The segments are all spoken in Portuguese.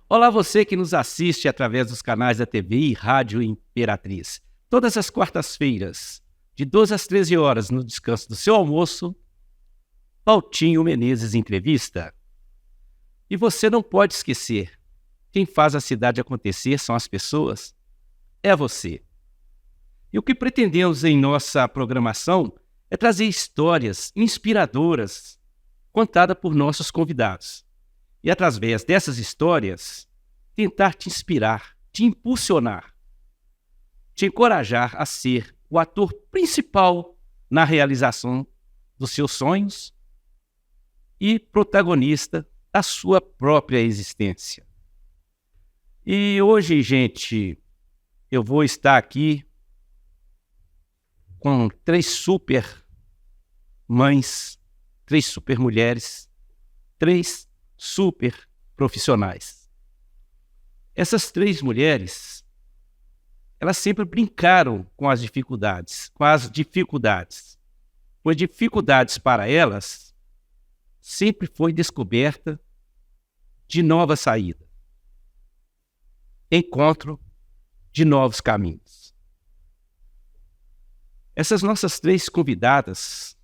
Olá você que nos assiste através dos canais da TV e Rádio Imperatriz. Todas as quartas-feiras, de 12 às 13 horas, no descanso do seu almoço, Valtinho Menezes Entrevista. E você não pode esquecer, quem faz a cidade acontecer são as pessoas, é você. E o que pretendemos em nossa programação é trazer histórias inspiradoras contadas por nossos convidados. E através dessas histórias, tentar te inspirar, te impulsionar, te encorajar a ser o ator principal na realização dos seus sonhos e protagonista da sua própria existência. E hoje, gente, eu vou estar aqui com 3 super mães, 3 super mulheres, 3 super profissionais. Essas 3 mulheres, elas sempre brincaram com as dificuldades, pois dificuldades para elas sempre foi descoberta de nova saída, encontro de novos caminhos. Essas nossas 3 convidadas,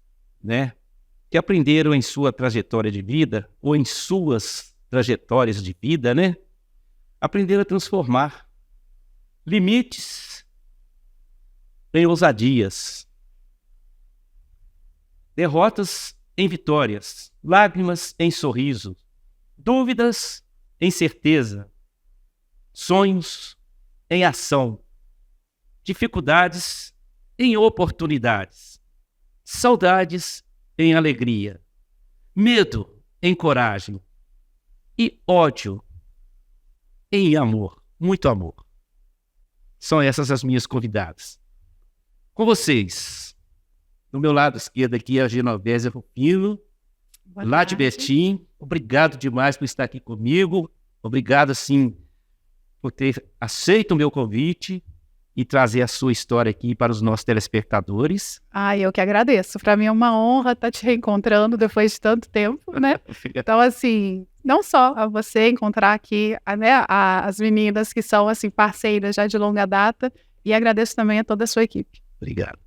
que aprenderam em sua trajetória de vida, ou em suas trajetórias de vida, aprenderam a transformar limites em ousadias, derrotas em vitórias, lágrimas em sorriso, dúvidas em certeza, sonhos em ação, dificuldades em oportunidades, saudades em alegria, medo em coragem e ódio em amor, muito amor. São essas as minhas convidadas. Com vocês, do meu lado esquerdo aqui é a Genovésia Rufino, lá de Betim. Obrigado demais por estar aqui comigo. Obrigado, assim, por ter aceito o meu convite e trazer a sua história aqui para os nossos telespectadores. Eu que agradeço. Para mim é uma honra estar te reencontrando depois de tanto tempo, Então, assim, não só a você encontrar aqui, as meninas que são, assim, parceiras já de longa data, e agradeço também a toda a sua equipe. Obrigado.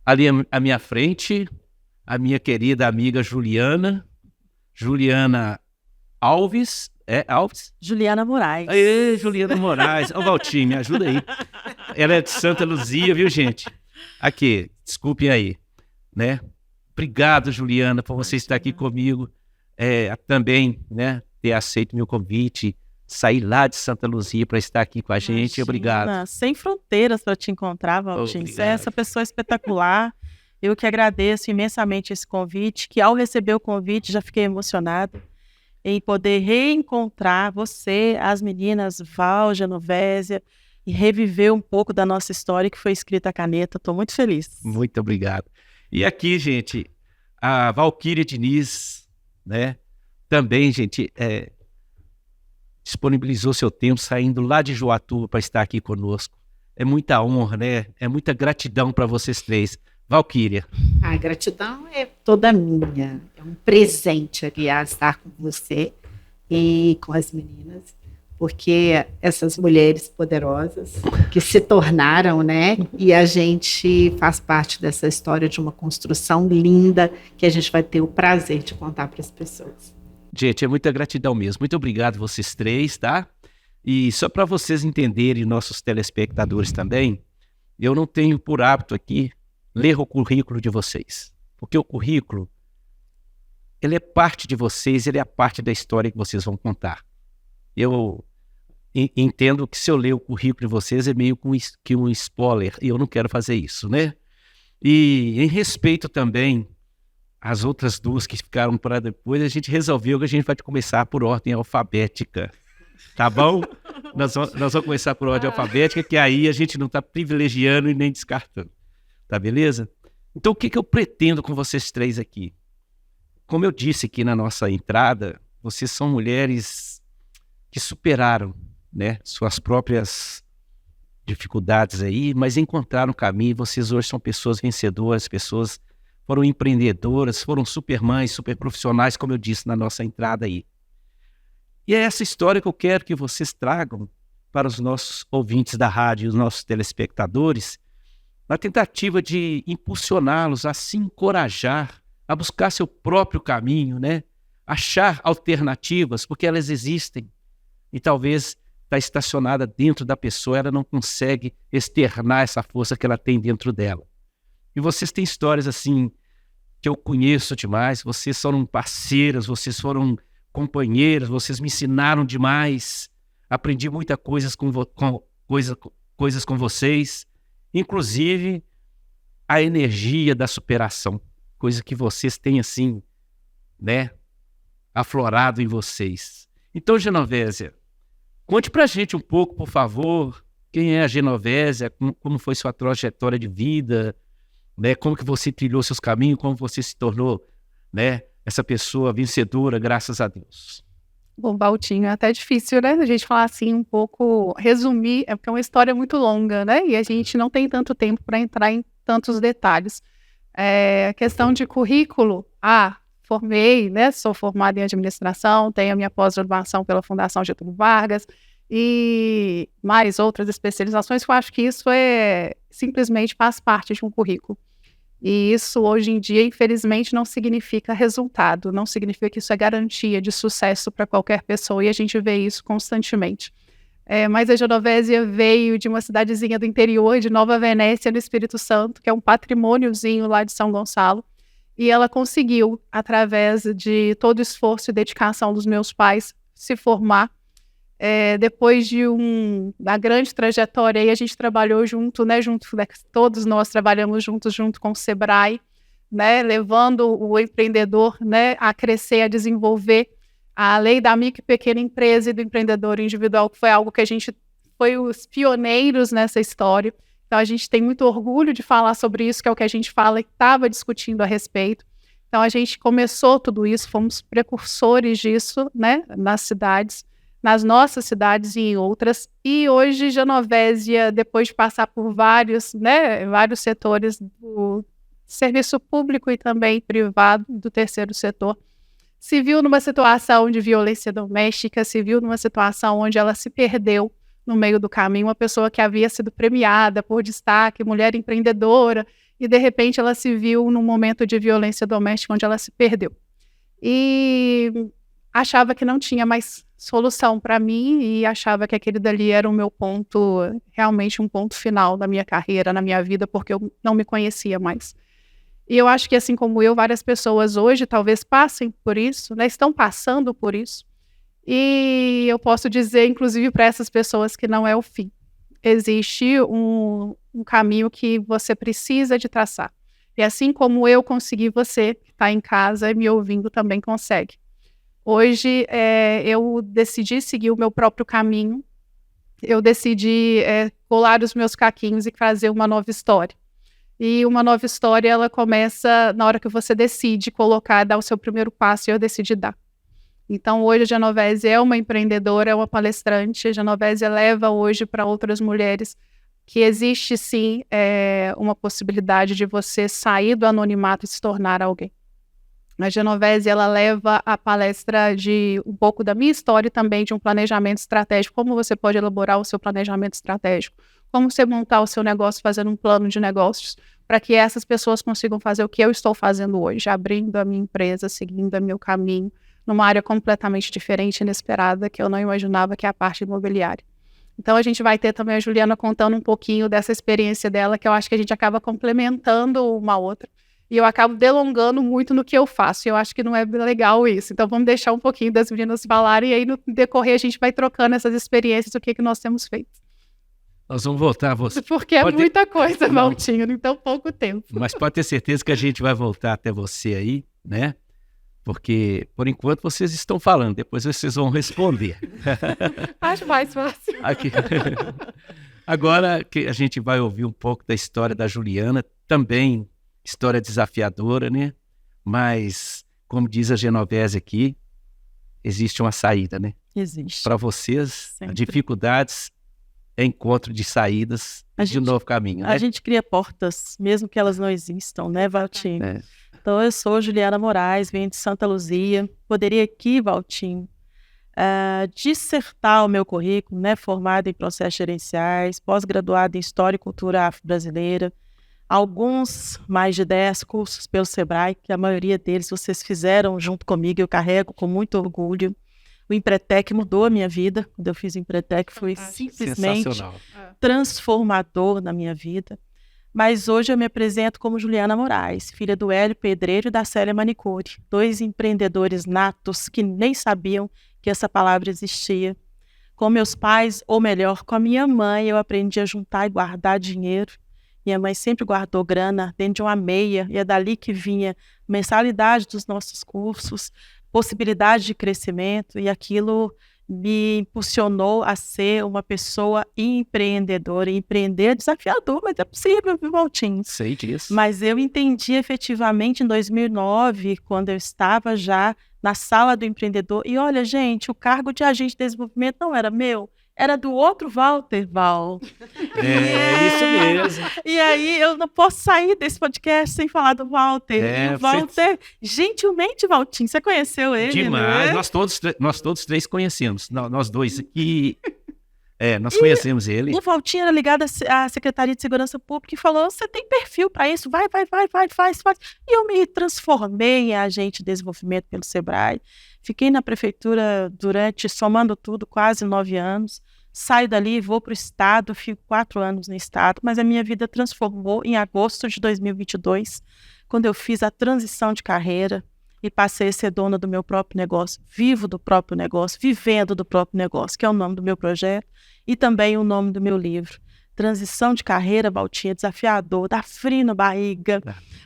Ali à minha frente, a minha querida amiga Juliana Alves. Alves? Juliana Moraes. Aê, Juliana Moraes. Ô, Valtinho, me ajuda aí. Ela é de Santa Luzia, viu, gente? Aqui, desculpem aí, Obrigado, Juliana, por você estar aqui comigo. Também, ter aceito meu convite, sair lá de Santa Luzia para estar aqui com a gente. Imagina, obrigado. Sem fronteiras para te encontrar, Valtinho. Você é essa pessoa espetacular. Eu que agradeço imensamente esse convite, que ao receber o convite já fiquei emocionada em poder reencontrar você, as meninas Val, Genovésia, e reviver um pouco da nossa história que foi escrita a caneta. Estou muito feliz. Muito obrigado. E aqui, gente, a Valquíria Diniz, também, gente, disponibilizou seu tempo saindo lá de Joatuba para estar aqui conosco. É muita honra, É muita gratidão para vocês 3. Valquíria. A gratidão é toda minha. É um presente, aliás, estar com você e com as meninas, porque essas mulheres poderosas que se tornaram, e a gente faz parte dessa história de uma construção linda que a gente vai ter o prazer de contar para as pessoas. Gente, é muita gratidão mesmo. Muito obrigado vocês 3, tá? E só para vocês entenderem, nossos telespectadores também, eu não tenho por hábito aqui ler o currículo de vocês, porque o currículo, ele é parte de vocês, ele é a parte da história que vocês vão contar. Eu entendo que se eu ler o currículo de vocês é meio que um spoiler, e eu não quero fazer isso, E em respeito também às outras 2 que ficaram para depois, a gente resolveu que a gente vai começar por ordem alfabética, tá bom? Nós vamos começar por ordem alfabética, que aí a gente não está privilegiando e nem descartando. Tá beleza? Então, o que eu pretendo com vocês 3 aqui? Como eu disse aqui na nossa entrada, vocês são mulheres que superaram, suas próprias dificuldades aí, mas encontraram o caminho. Vocês hoje são pessoas vencedoras, pessoas foram empreendedoras, foram super mães, super profissionais, como eu disse na nossa entrada aí. E é essa história que eu quero que vocês tragam para os nossos ouvintes da rádio, os nossos telespectadores, na tentativa de impulsioná-los a se encorajar, a buscar seu próprio caminho, né? Achar alternativas, porque elas existem. E talvez está estacionada dentro da pessoa, ela não consegue externar essa força que ela tem dentro dela. E vocês têm histórias assim, que eu conheço demais, vocês foram parceiras, vocês foram companheiras, vocês me ensinaram demais, aprendi muitas coisas coisas com vocês, inclusive a energia da superação, coisa que vocês têm assim, né, aflorado em vocês. Então, Genovésia, conte pra gente um pouco, por favor, quem é a Genovésia, como foi sua trajetória de vida, né, como que você trilhou seus caminhos, como você se tornou, né, essa pessoa vencedora, graças a Deus. Bom, Valtinho, é até difícil, né, a gente falar assim um pouco, resumir, porque é uma história muito longa, né, e a gente não tem tanto tempo para entrar em tantos detalhes. A questão de currículo, formei, né, sou formada em administração, tenho a minha pós-graduação pela Fundação Getúlio Vargas e mais outras especializações, que eu acho que isso simplesmente faz parte de um currículo. E isso, hoje em dia, infelizmente, não significa resultado, não significa que isso é garantia de sucesso para qualquer pessoa, e a gente vê isso constantemente. Mas a Genovésia veio de uma cidadezinha do interior, de Nova Venécia, no Espírito Santo, que é um patrimôniozinho lá de São Gonçalo, e ela conseguiu, através de todo o esforço e dedicação dos meus pais, se formar. Depois de uma grande trajetória, aí a gente trabalhou junto, né, todos nós trabalhamos juntos, junto com o Sebrae, né, levando o empreendedor, né, a crescer, a desenvolver a lei da micro e pequena empresa e do empreendedor individual, que foi algo que a gente foi os pioneiros nessa história. Então, a gente tem muito orgulho de falar sobre isso, que é o que a gente fala e estava discutindo a respeito. Então, a gente começou tudo isso, fomos precursores disso, né, nas cidades, nas nossas cidades e em outras. E hoje, Genovésia, depois de passar por vários setores do serviço público e também privado, do terceiro setor, se viu numa situação de violência doméstica, se viu numa situação onde ela se perdeu no meio do caminho, uma pessoa que havia sido premiada por destaque, mulher empreendedora, e de repente ela se viu num momento de violência doméstica onde ela se perdeu. E achava que não tinha mais solução para mim e achava que aquele dali era o meu ponto, realmente um ponto final da minha carreira, na minha vida, porque eu não me conhecia mais. E eu acho que, assim como eu, várias pessoas hoje talvez passem por isso, né, estão passando por isso. E eu posso dizer, inclusive, para essas pessoas que não é o fim. Existe um caminho que você precisa de traçar. E assim como eu consegui, você que está em casa e me ouvindo também consegue. Hoje, eu decidi seguir o meu próprio caminho. Eu decidi colar os meus caquinhos e fazer uma nova história. E uma nova história, ela começa na hora que você decide colocar, dar o seu primeiro passo, e eu decidi dar. Então, hoje a Genovésia é uma empreendedora, é uma palestrante. A Genovésia leva hoje para outras mulheres que existe, sim, uma possibilidade de você sair do anonimato e se tornar alguém. A Genovésia, ela leva a palestra de um pouco da minha história e também de um planejamento estratégico, como você pode elaborar o seu planejamento estratégico, como você montar o seu negócio fazendo um plano de negócios, para que essas pessoas consigam fazer o que eu estou fazendo hoje, abrindo a minha empresa, seguindo o meu caminho, numa área completamente diferente, inesperada, que eu não imaginava, que é a parte imobiliária. Então, a gente vai ter também a Juliana contando um pouquinho dessa experiência dela, que eu acho que a gente acaba complementando uma outra. E eu acabo delongando muito no que eu faço. E eu acho que não é legal isso. Então, vamos deixar um pouquinho das meninas falarem. E aí, no decorrer, a gente vai trocando essas experiências, o que nós temos feito. Nós vamos voltar a você. Porque é muita coisa, Valtinho, em tão pouco tempo. Mas pode ter certeza que a gente vai voltar até você aí, né? Porque, por enquanto, vocês estão falando. Depois vocês vão responder. Acho mais fácil. Aqui. Agora que a gente vai ouvir um pouco da história da Juliana, também história desafiadora, né? Mas, como diz a Genovésia aqui, existe uma saída, né? Existe. Para vocês, Sempre. dificuldades é encontro de saídas de um novo caminho, né? A gente cria portas, mesmo que elas não existam, né, Valtinho? Então, eu sou Juliana Moraes, venho de Santa Luzia. Poderia aqui, Valtinho, dissertar o meu currículo, né, formada em processos gerenciais, pós-graduada em História e Cultura Afro-Brasileira, alguns, mais de 10 cursos pelo Sebrae, que a maioria deles vocês fizeram junto comigo, eu carrego com muito orgulho. O Empretec mudou a minha vida. Quando eu fiz o Empretec foi simplesmente transformador na minha vida. Mas hoje eu me apresento como Juliana Moraes, filha do Hélio Pedreiro e da Célia Manicure, 2 empreendedores natos que nem sabiam que essa palavra existia. Com meus pais, ou melhor, com a minha mãe, eu aprendi a juntar e guardar dinheiro. Minha mãe sempre guardou grana dentro de uma meia, e é dali que vinha mensalidade dos nossos cursos, possibilidade de crescimento, e aquilo me impulsionou a ser uma pessoa empreendedora. E empreender é desafiador, mas é possível, viu, Valtinho? Sei disso. Mas eu entendi efetivamente em 2009, quando eu estava já na sala do empreendedor. E olha, gente, o cargo de agente de desenvolvimento não era meu, era do outro Walter, Val. Isso mesmo. E aí eu não posso sair desse podcast sem falar do Walter. E o Walter, gentilmente, Valtinho, você conheceu ele, demais. né? Nós todos 3 conhecemos. Nós 2 aqui. Nós conhecemos ele. O Valtinho era ligado à Secretaria de Segurança Pública e falou: você tem perfil para isso, vai, faz. E eu me transformei em agente de desenvolvimento pelo Sebrae. Fiquei na prefeitura durante, somando tudo, quase 9 anos. Saio dali, vou para o estado, fico 4 anos no estado, mas a minha vida transformou em agosto de 2022, quando eu fiz a transição de carreira e passei a ser dona do meu próprio negócio, vivo do próprio negócio, vivendo do próprio negócio, que é o nome do meu projeto e também o nome do meu livro. Transição de carreira, Valtinho, é desafiador, dá frio na barriga,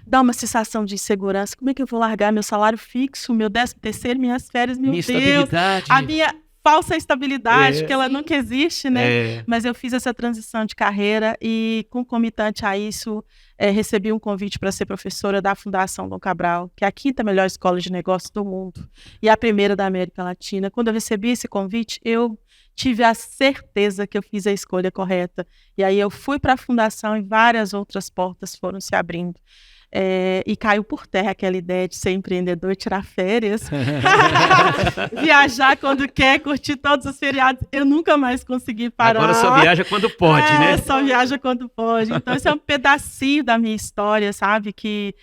dá uma sensação de insegurança. Como é que eu vou largar meu salário fixo, meu 13º, minhas férias, meu Deus, a minha falsa estabilidade, que ela nunca existe, né? Mas eu fiz essa transição de carreira e, concomitante a isso, recebi um convite para ser professora da Fundação Dom Cabral, que é a 5ª melhor escola de negócios do mundo e a primeira da América Latina. Quando eu recebi esse convite, eu tive a certeza que eu fiz a escolha correta. E aí eu fui para a fundação e várias outras portas foram se abrindo. E caiu por terra aquela ideia de ser empreendedor, tirar férias, viajar quando quer, curtir todos os feriados. Eu nunca mais consegui parar. Agora só viaja quando pode, né? Só viaja quando pode. Então esse é um pedacinho da minha história, sabe? Que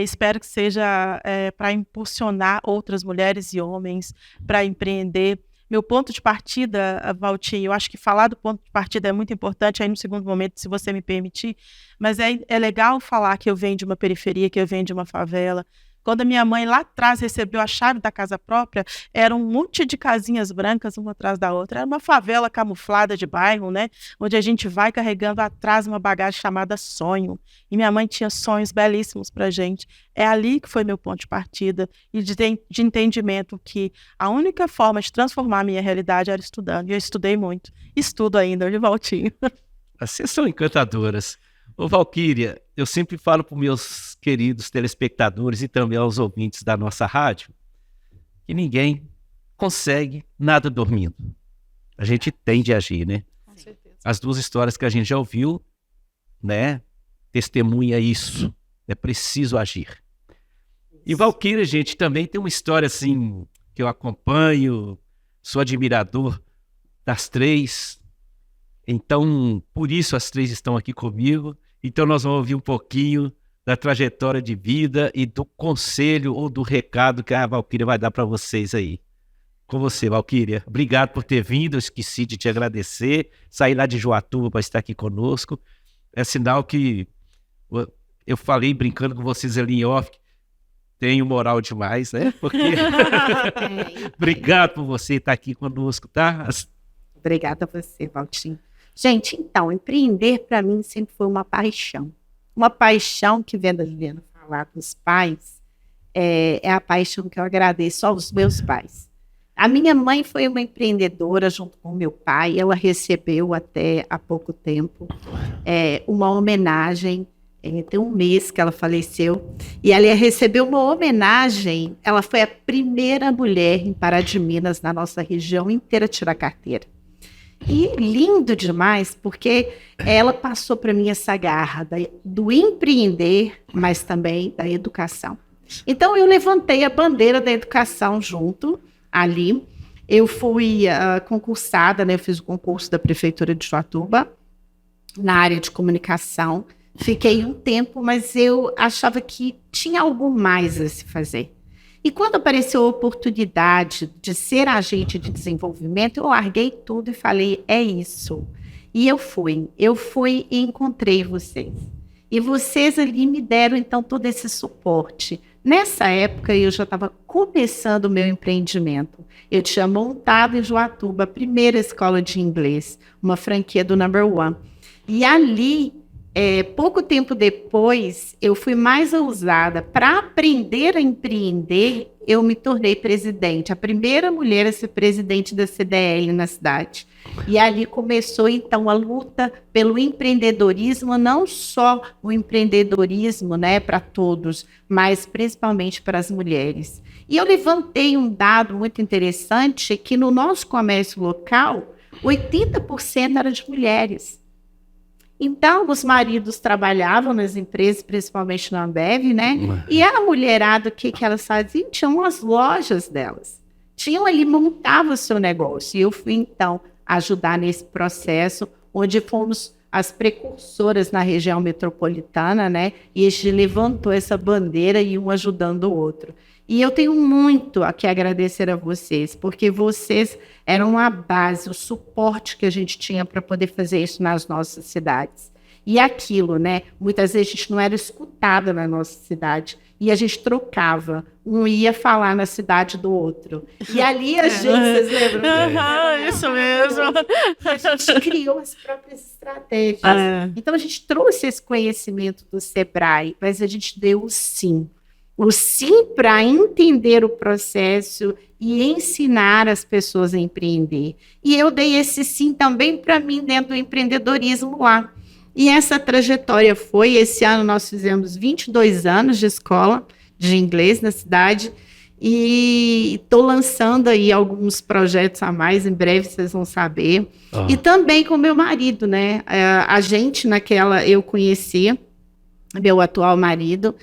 espero que seja para impulsionar outras mulheres e homens para empreender. Meu ponto de partida, Valtinho, eu acho que falar do ponto de partida é muito importante, aí no segundo momento, se você me permitir, mas é legal falar que eu venho de uma periferia, que eu venho de uma favela. Quando a minha mãe lá atrás recebeu a chave da casa própria, era um monte de casinhas brancas, uma atrás da outra. Era uma favela camuflada de bairro, né? Onde a gente vai carregando atrás uma bagagem chamada sonho. E minha mãe tinha sonhos belíssimos pra gente. É ali que foi meu ponto de partida e de entendimento que a única forma de transformar a minha realidade era estudando. E eu estudei muito. Estudo ainda, viu, Valtinho? Vocês são encantadoras. Ô, Valquíria, eu sempre falo para os meus queridos telespectadores e também aos ouvintes da nossa rádio que ninguém consegue nada dormindo. A gente tem de agir, né? Com certeza. As 2 histórias que a gente já ouviu, né, testemunha isso. É preciso agir. E Valquíria, gente, também tem uma história assim que eu acompanho, sou admirador das 3. Então, por isso as 3 estão aqui comigo. Então, nós vamos ouvir um pouquinho da trajetória de vida e do conselho ou do recado que a Valquíria vai dar para vocês aí. Com você, Valquíria. Obrigado por ter vindo. Eu esqueci de te agradecer. Saí lá de Joatuba para estar aqui conosco. É sinal que eu falei brincando com vocês ali em off. Tenho moral demais, né? Porque... Obrigado por você estar aqui conosco, tá? Obrigada a você, Valtinho. Gente, então, empreender para mim sempre foi uma paixão. Uma paixão que, vendo a Juliana falar dos pais, é a paixão que eu agradeço aos meus pais. A minha mãe foi uma empreendedora junto com meu pai. Ela recebeu até há pouco tempo uma homenagem. Tem um mês que ela faleceu. E ela recebeu uma homenagem. Ela foi a primeira mulher em Pará de Minas, na nossa região inteira, a tirar carteira. E lindo demais, porque ela passou para mim essa garra do empreender, mas também da educação. Então, eu levantei a bandeira da educação junto ali. eu fui concursada, né? Eu fiz o concurso da Prefeitura de Joatuba, na área de comunicação. Fiquei um tempo, mas eu achava que tinha algo mais a se fazer. E quando apareceu a oportunidade de ser agente de desenvolvimento, eu larguei tudo e falei, é isso. E eu fui e encontrei vocês. E vocês ali me deram, então, todo esse suporte. Nessa época, eu já estava começando o meu empreendimento. Eu tinha montado em Joatuba a primeira escola de inglês, uma franquia do Number One. E ali, pouco tempo depois, eu fui mais ousada. Para aprender a empreender, eu me tornei presidente, a primeira mulher a ser presidente da CDL na cidade. E ali começou, então, a luta pelo empreendedorismo, não só o empreendedorismo, né, para todos, mas principalmente para as mulheres. E eu levantei um dado muito interessante, que no nosso comércio local, 80% era de mulheres. Então, os maridos trabalhavam nas empresas, principalmente na Ambev, né? E a mulherada, o que elas faziam? Tinham as lojas delas. Tinham ali, montavam o seu negócio. E eu fui, então, ajudar nesse processo, onde fomos as precursoras na região metropolitana, né? E a gente levantou essa bandeira e um ajudando o outro. E eu tenho muito a que agradecer a vocês, porque vocês eram a base, o suporte que a gente tinha para poder fazer isso nas nossas cidades. E aquilo, né? Muitas vezes a gente não era escutada na nossa cidade e a gente trocava. Um ia falar na cidade do outro. E ali a gente, vocês lembram? Isso mesmo. A gente criou as próprias estratégias. Então a gente trouxe esse conhecimento do Sebrae, mas a gente deu o sim. O sim para entender o processo e ensinar as pessoas a empreender. E eu dei esse sim também para mim dentro do empreendedorismo lá. E essa trajetória foi, esse ano nós fizemos 22 anos de escola de inglês na cidade e estou lançando aí alguns projetos a mais, em breve vocês vão saber. E também com meu marido, né? A gente eu conheci meu atual marido,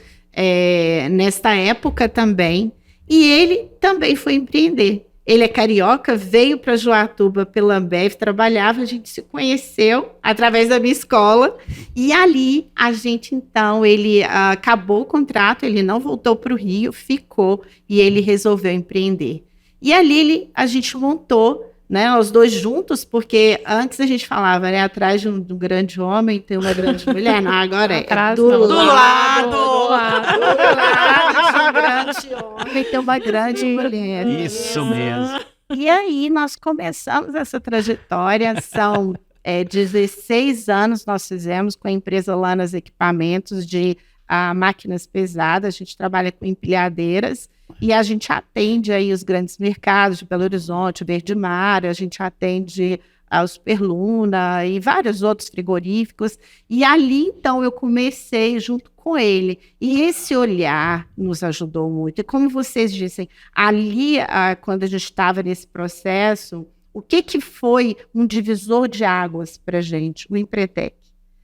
nesta época também, e ele também foi empreender. Ele é carioca, veio para Joatuba pela Ambev, trabalhava, a gente se conheceu através da minha escola, e ali a gente, então, ele acabou o contrato, ele não voltou para o Rio, ficou, e ele resolveu empreender. E ali a gente montou, né, os dois juntos, porque antes a gente falava, né, atrás de um grande homem tem uma grande mulher, não, agora do lado de um grande homem tem uma grande mulher. Isso mesmo. E aí nós começamos essa trajetória, são 16 anos nós fizemos com a empresa Lanas Equipamentos de máquinas pesadas, a gente trabalha com empilhadeiras, e a gente atende aí os grandes mercados de Belo Horizonte, Verde Mar, a gente atende a Superluna e vários outros frigoríficos. E ali, então, eu comecei junto com ele. E esse olhar nos ajudou muito. E como vocês dissem, ali, quando a gente estava nesse processo, o que foi um divisor de águas para a gente? O Empretec.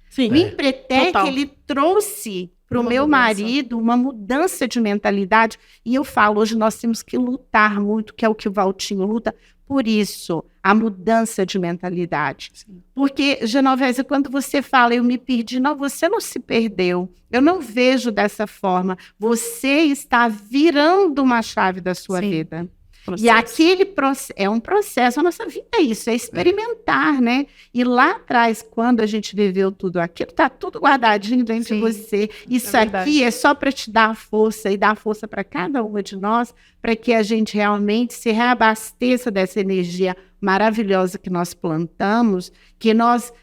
Sim, o Empretec, total. ele trouxe para o meu marido uma mudança de mentalidade. E eu falo, hoje nós temos que lutar muito, que é o que o Valtinho luta, por isso, a mudança de mentalidade. Sim. Porque, Genovese, quando você fala, eu me perdi, não, você não se perdeu. Eu não vejo dessa forma. Você está virando uma chave da sua vida. Processo. E aquele é um processo, a nossa vida é isso, é experimentar, né? E lá atrás, quando a gente viveu tudo aquilo, tá tudo guardadinho dentro de você. Isso aqui é só para te dar força e dar força para cada uma de nós, para que a gente realmente se reabasteça dessa energia maravilhosa que nós plantamos, que nós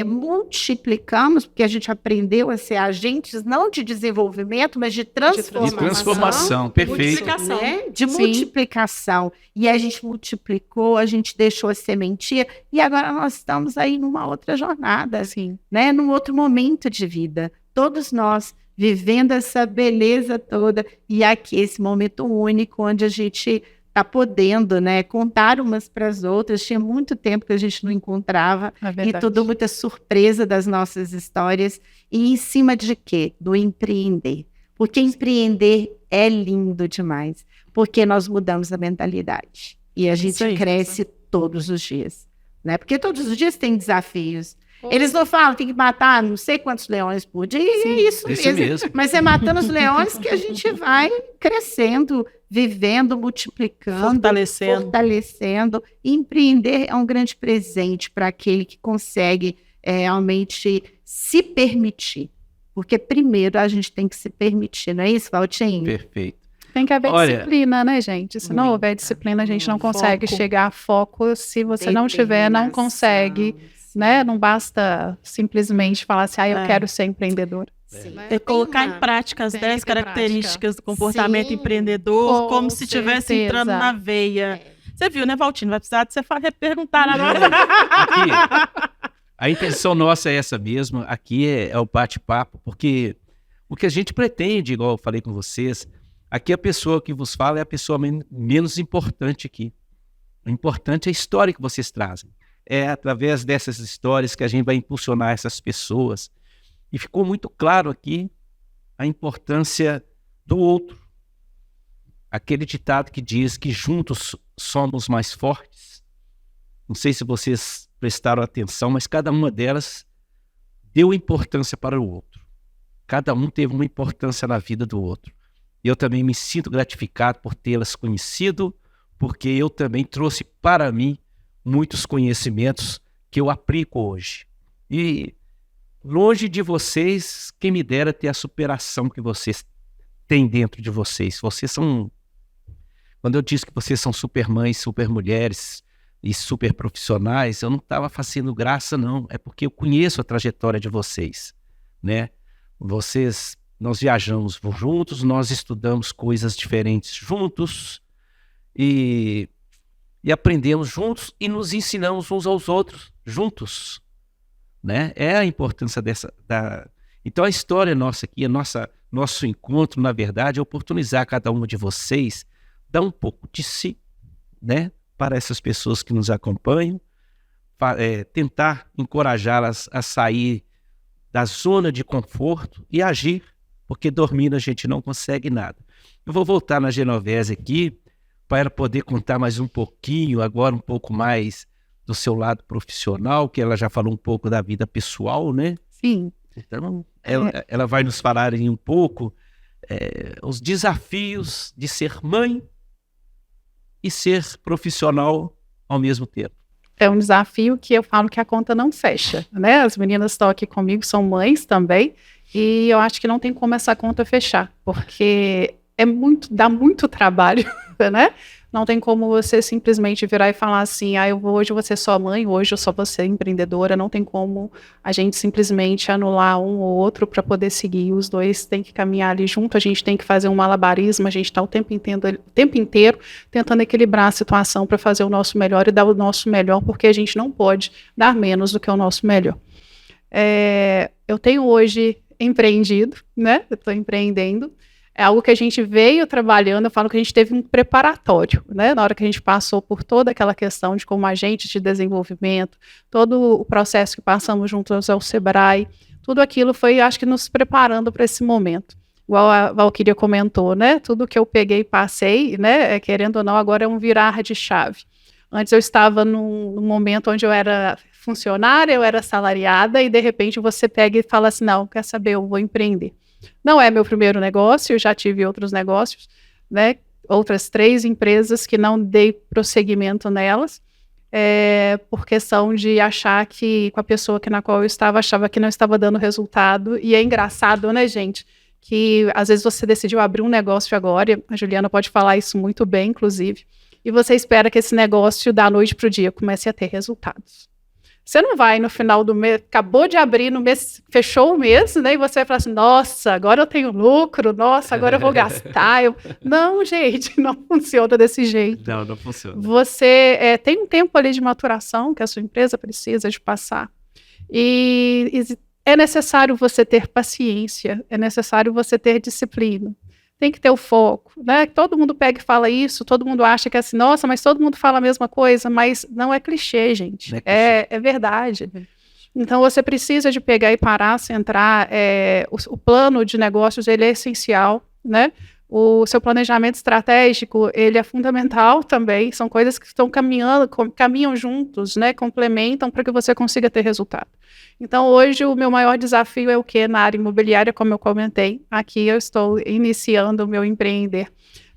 multiplicamos, porque a gente aprendeu a ser agentes não de desenvolvimento, mas de transformação. De transformação, perfeito. Multiplicação. Né? De multiplicação. E a gente multiplicou, a gente deixou a sementia, e agora nós estamos aí numa outra jornada, né? Num outro momento de vida. Todos nós vivendo essa beleza toda, e aqui esse momento único, onde a gente está podendo, né, contar umas para as outras. Tinha muito tempo que a gente não encontrava, e tudo muita surpresa das nossas histórias. E em cima de quê? Do empreender. Porque empreender é lindo demais, porque nós mudamos a mentalidade. E a gente cresce todos os dias, né? Porque todos os dias tem desafios. Eles não falam, tem que matar não sei quantos leões por dia, e é isso mesmo. Mas é matando os leões que a gente vai crescendo, vivendo, multiplicando, fortalecendo. Empreender é um grande presente para aquele que consegue realmente se permitir. Porque primeiro a gente tem que se permitir, não é isso, Valtinho? Perfeito. Tem que haver disciplina, né, gente? Se não houver disciplina, a gente não consegue chegar a foco. Se você não tiver, não consegue, né? Não basta simplesmente falar assim, eu quero ser empreendedora. É colocar em prática as 10 características do comportamento empreendedor, como se estivesse entrando na veia. Você viu, né, Valtinho? Vai precisar de você perguntar agora. Aqui, a intenção nossa é essa mesmo. Aqui é o bate-papo, porque o que a gente pretende, igual eu falei com vocês, aqui a pessoa que vos fala é a pessoa menos importante aqui. O importante é a história que vocês trazem. É através dessas histórias que a gente vai impulsionar essas pessoas. E ficou muito claro aqui a importância do outro. Aquele ditado que diz que juntos somos mais fortes. Não sei se vocês prestaram atenção, mas cada uma delas deu importância para o outro. Cada um teve uma importância na vida do outro. Eu também me sinto gratificado por tê-las conhecido, porque eu também trouxe para mim muitos conhecimentos que eu aplico hoje. E longe de vocês, quem me dera ter a superação que vocês têm dentro de vocês. Vocês são... Quando eu disse que vocês são super mães, super mulheres e super profissionais, eu não estava fazendo graça, não. É porque eu conheço a trajetória de vocês, né? Nós viajamos juntos, nós estudamos coisas diferentes juntos e aprendemos juntos e nos ensinamos uns aos outros juntos, né? É a importância Então a história nossa aqui, nosso encontro, na verdade, é oportunizar cada uma de vocês, dar um pouco de si, né? Para essas pessoas que nos acompanham, tentar encorajá-las a sair da zona de conforto e agir, porque dormindo a gente não consegue nada. Eu vou voltar na Genovese aqui, para ela poder contar mais um pouquinho, agora um pouco mais do seu lado profissional, que ela já falou um pouco da vida pessoal, né? Sim. Então, ela vai nos falar um pouco os desafios de ser mãe e ser profissional ao mesmo tempo. É um desafio que eu falo que a conta não fecha, né? As meninas estão aqui comigo, são mães também, e eu acho que não tem como essa conta fechar, porque dá muito trabalho, né? Não tem como você simplesmente virar e falar assim, hoje eu vou ser só mãe, hoje eu só vou ser empreendedora. Não tem como a gente simplesmente anular um ou outro para poder seguir. Os dois têm que caminhar ali junto, a gente tem que fazer um malabarismo, a gente está o tempo inteiro tentando equilibrar a situação para fazer o nosso melhor e dar o nosso melhor, porque a gente não pode dar menos do que o nosso melhor. Eu tenho hoje empreendido, né? Eu estou empreendendo. É algo que a gente veio trabalhando, eu falo que a gente teve um preparatório, né? Na hora que a gente passou por toda aquela questão de como agente de desenvolvimento, todo o processo que passamos juntos ao Sebrae, tudo aquilo foi, acho que, nos preparando para esse momento. Igual a Valquíria comentou, né? Tudo que eu peguei e passei, né? Querendo ou não, agora é um virar de chave. Antes eu estava num momento onde eu era funcionária, eu era assalariada, e de repente você pega e fala assim, não, quer saber, eu vou empreender. Não é meu primeiro negócio, eu já tive outros negócios, né? Outras 3 empresas que não dei prosseguimento nelas, por questão de achar que com a pessoa na qual eu estava, achava que não estava dando resultado. E é engraçado, né, gente, que às vezes você decidiu abrir um negócio agora, a Juliana pode falar isso muito bem, inclusive, e você espera que esse negócio da noite para o dia comece a ter resultados. Você não vai no final do mês, acabou de abrir no mês, fechou o mês, né? E você vai falar assim, nossa, agora eu tenho lucro, nossa, agora eu vou gastar. Não, gente, não funciona desse jeito. Não funciona. Você tem um tempo ali de maturação que a sua empresa precisa de passar. E é necessário você ter paciência, é necessário você ter disciplina. Tem que ter o foco, né? Todo mundo pega e fala isso, todo mundo acha que é assim, nossa, mas todo mundo fala a mesma coisa, mas não é clichê, gente, é verdade. Então você precisa de pegar e parar, centrar, o plano de negócios, ele é essencial, né? o seu planejamento estratégico, ele é fundamental também, são coisas que estão caminham juntos, né, complementam para que você consiga ter resultado. Então, hoje, o meu maior desafio é o quê? Na área imobiliária, como eu comentei, aqui eu estou iniciando o meu empreender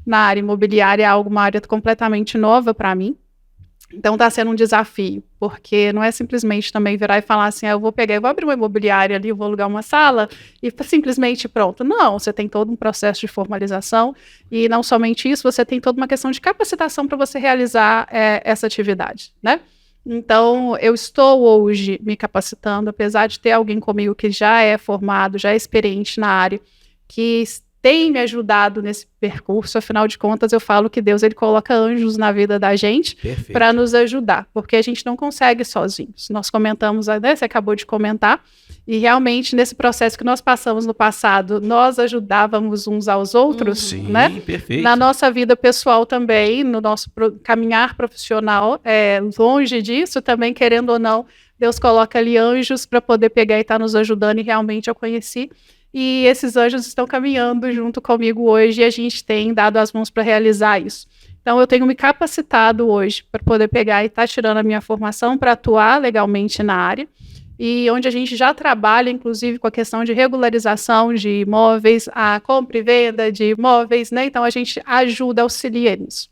na área imobiliária, é uma área completamente nova para mim. Então, está sendo um desafio, porque não é simplesmente também virar e falar assim, eu vou abrir uma imobiliária ali, eu vou alugar uma sala e simplesmente pronto. Não, você tem todo um processo de formalização e não somente isso, você tem toda uma questão de capacitação para você realizar essa atividade, né? Então, eu estou hoje me capacitando, apesar de ter alguém comigo que já é formado, já é experiente na área, que tem me ajudado nesse percurso. Afinal de contas, eu falo que Deus ele coloca anjos na vida da gente para nos ajudar, porque a gente não consegue sozinhos. Nós comentamos, né, você acabou de comentar, e realmente nesse processo que nós passamos no passado, nós ajudávamos uns aos outros, sim, né? Perfeito. Na nossa vida pessoal também, no nosso caminhar profissional, longe disso também, querendo ou não, Deus coloca ali anjos para poder pegar e estar nos ajudando, e realmente eu conheci. E esses anjos estão caminhando junto comigo hoje e a gente tem dado as mãos para realizar isso. Então, eu tenho me capacitado hoje para poder pegar e estar tirando a minha formação para atuar legalmente na área, e onde a gente já trabalha, inclusive, com a questão de regularização de imóveis, a compra e venda de imóveis, né? Então, a gente ajuda, auxilia nisso.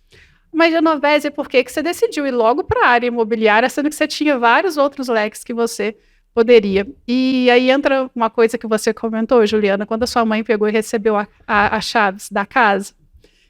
Mas, Genovese, por que você decidiu ir logo para a área imobiliária, sendo que você tinha vários outros leques que você poderia? E aí entra uma coisa que você comentou, Juliana, quando a sua mãe pegou e recebeu as chaves da casa.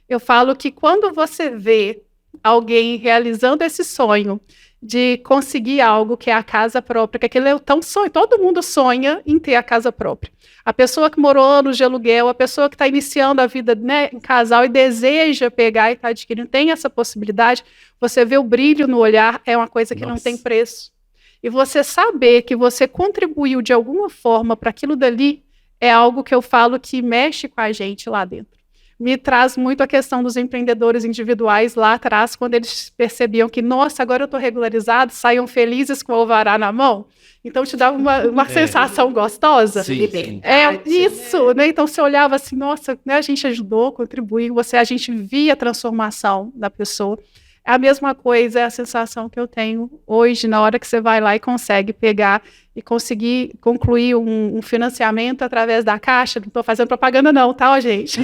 Eu falo que quando você vê alguém realizando esse sonho de conseguir algo que é a casa própria, que aquele é tão sonho, todo mundo sonha em ter a casa própria. A pessoa que morou anos de aluguel, a pessoa que está iniciando a vida, né, em casal e deseja pegar e está adquirindo, tem essa possibilidade, você vê o brilho no olhar, é uma coisa que não tem preço. E você saber que você contribuiu de alguma forma para aquilo dali é algo que eu falo que mexe com a gente lá dentro. Me traz muito a questão dos empreendedores individuais lá atrás, quando eles percebiam que, nossa, agora eu estou regularizado, saiam felizes com o alvará na mão. Então, te dava uma sensação gostosa. Sim, sim. Isso, né? Então, você olhava assim, nossa, né, a gente ajudou, contribuiu, a gente via a transformação da pessoa. A mesma coisa é a sensação que eu tenho hoje, na hora que você vai lá e consegue pegar e conseguir concluir um financiamento através da Caixa. Não estou fazendo propaganda não, tá, gente?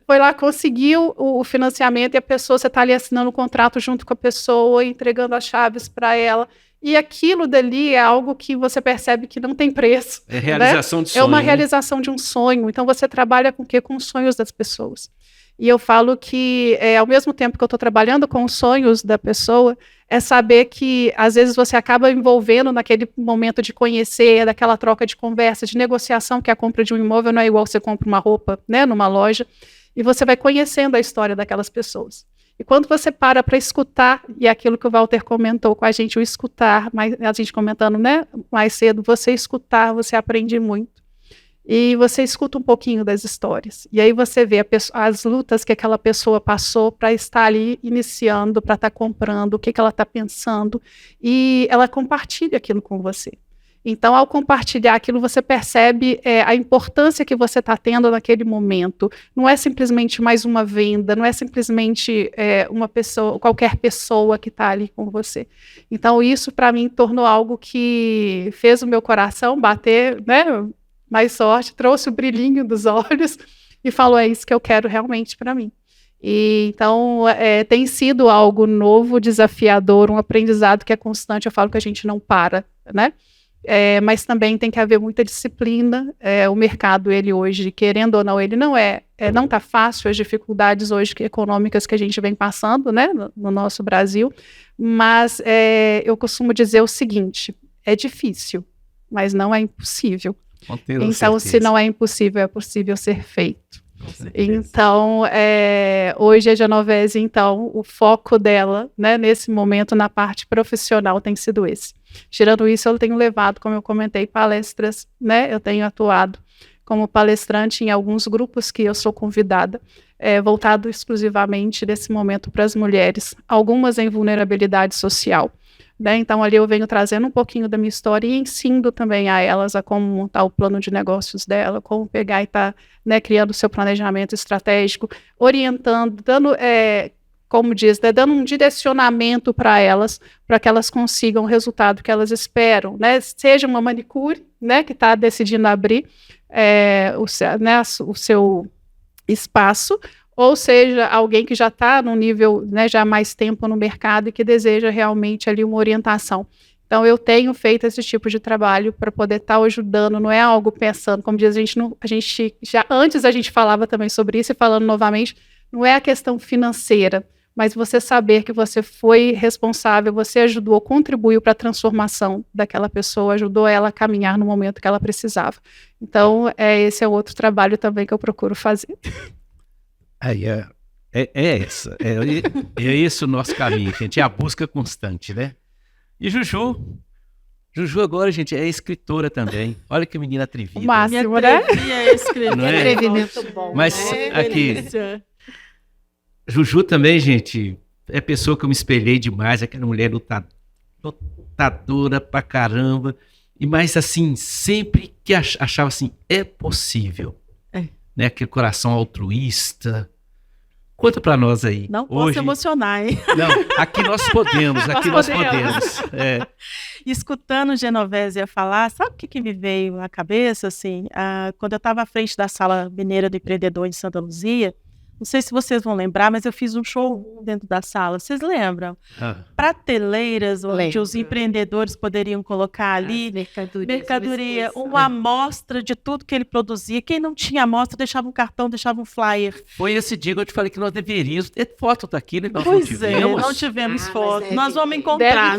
Foi lá, conseguiu o financiamento e a pessoa, você está ali assinando o contrato junto com a pessoa, entregando as chaves para ela. E aquilo dali é algo que você percebe que não tem preço. É realização, né, de sonho. É uma realização de um sonho. Então, você trabalha com o quê? Com os sonhos das pessoas. E eu falo que, ao mesmo tempo que eu estou trabalhando com os sonhos da pessoa, é saber que, às vezes, você acaba envolvendo naquele momento de conhecer, daquela troca de conversa, de negociação, que a compra de um imóvel não é igual você compra uma roupa, né, numa loja, e você vai conhecendo a história daquelas pessoas. E quando você para escutar, e é aquilo que o Walter comentou com a gente, o escutar, a gente comentando, né, mais cedo, você escutar, você aprende muito. E você escuta um pouquinho das histórias. E aí você vê as lutas que aquela pessoa passou para estar ali iniciando, para estar comprando, o que ela está pensando. E ela compartilha aquilo com você. Então, ao compartilhar aquilo, você percebe a importância que você está tendo naquele momento. Não é simplesmente mais uma venda, não é simplesmente uma pessoa, qualquer pessoa que está ali com você. Então, isso, para mim, tornou algo que fez o meu coração bater, né? Mais sorte, trouxe o brilhinho dos olhos e falou, é isso que eu quero realmente para mim. E, então, tem sido algo novo, desafiador, um aprendizado que é constante. Eu falo que a gente não para, né? Mas também tem que haver muita disciplina. O mercado, ele hoje, querendo ou não, ele não está fácil, as dificuldades hoje econômicas que a gente vem passando, né, no nosso Brasil, mas eu costumo dizer o seguinte, é difícil, mas não é impossível. Então, se não é impossível, é possível ser feito. Então, hoje a Genovese, então, o foco dela, né, nesse momento, na parte profissional, tem sido esse. Tirando isso, eu tenho levado, como eu comentei, palestras, né, eu tenho atuado como palestrante em alguns grupos que eu sou convidada, voltado exclusivamente nesse momento para as mulheres, algumas em vulnerabilidade social. né? Então, ali eu venho trazendo um pouquinho da minha história e ensino também a elas a como montar o plano de negócios dela, como pegar e estar, né, criando o seu planejamento estratégico, orientando, dando, como diz, né, dando um direcionamento para elas, para que elas consigam o resultado que elas esperam, né? Seja uma manicure, né, que está decidindo abrir o seu espaço, ou seja, alguém que já está no nível, né, já há mais tempo no mercado e que deseja realmente ali uma orientação. Então, eu tenho feito esse tipo de trabalho para poder estar ajudando, não é algo pensando, como diz, antes a gente falava também sobre isso, e falando novamente, não é a questão financeira, mas você saber que você foi responsável, você ajudou, contribuiu para a transformação daquela pessoa, ajudou ela a caminhar no momento que ela precisava. Então, esse é outro trabalho também que eu procuro fazer. Aí é esse o nosso caminho, gente, é a busca constante, né? E Juju agora, gente, é escritora também. Olha que menina atrevida. O máximo, né? Não é? Atrevimento bom. Mas né? aqui, Juju também, gente, é pessoa que eu me espelhei demais, aquela mulher lutadora pra caramba, mas assim, sempre que achava assim, é possível, né? Aquele coração altruísta. Conta pra nós aí. Não posso emocionar, hein? Não, aqui nós podemos, nós podemos. Escutando Genovésia falar, sabe o que me veio à cabeça, assim? Quando eu estava à frente da Sala Mineira do Empreendedor em Santa Luzia, não sei se vocês vão lembrar, mas eu fiz um show dentro da sala. Vocês lembram? Prateleiras onde os empreendedores poderiam colocar ali mercadoria, uma amostra de tudo que ele produzia. Quem não tinha amostra deixava um cartão, deixava um flyer. Foi esse dia que eu te falei que nós deveríamos ter foto daquilo, nós não tivemos foto. Nós vamos encontrar,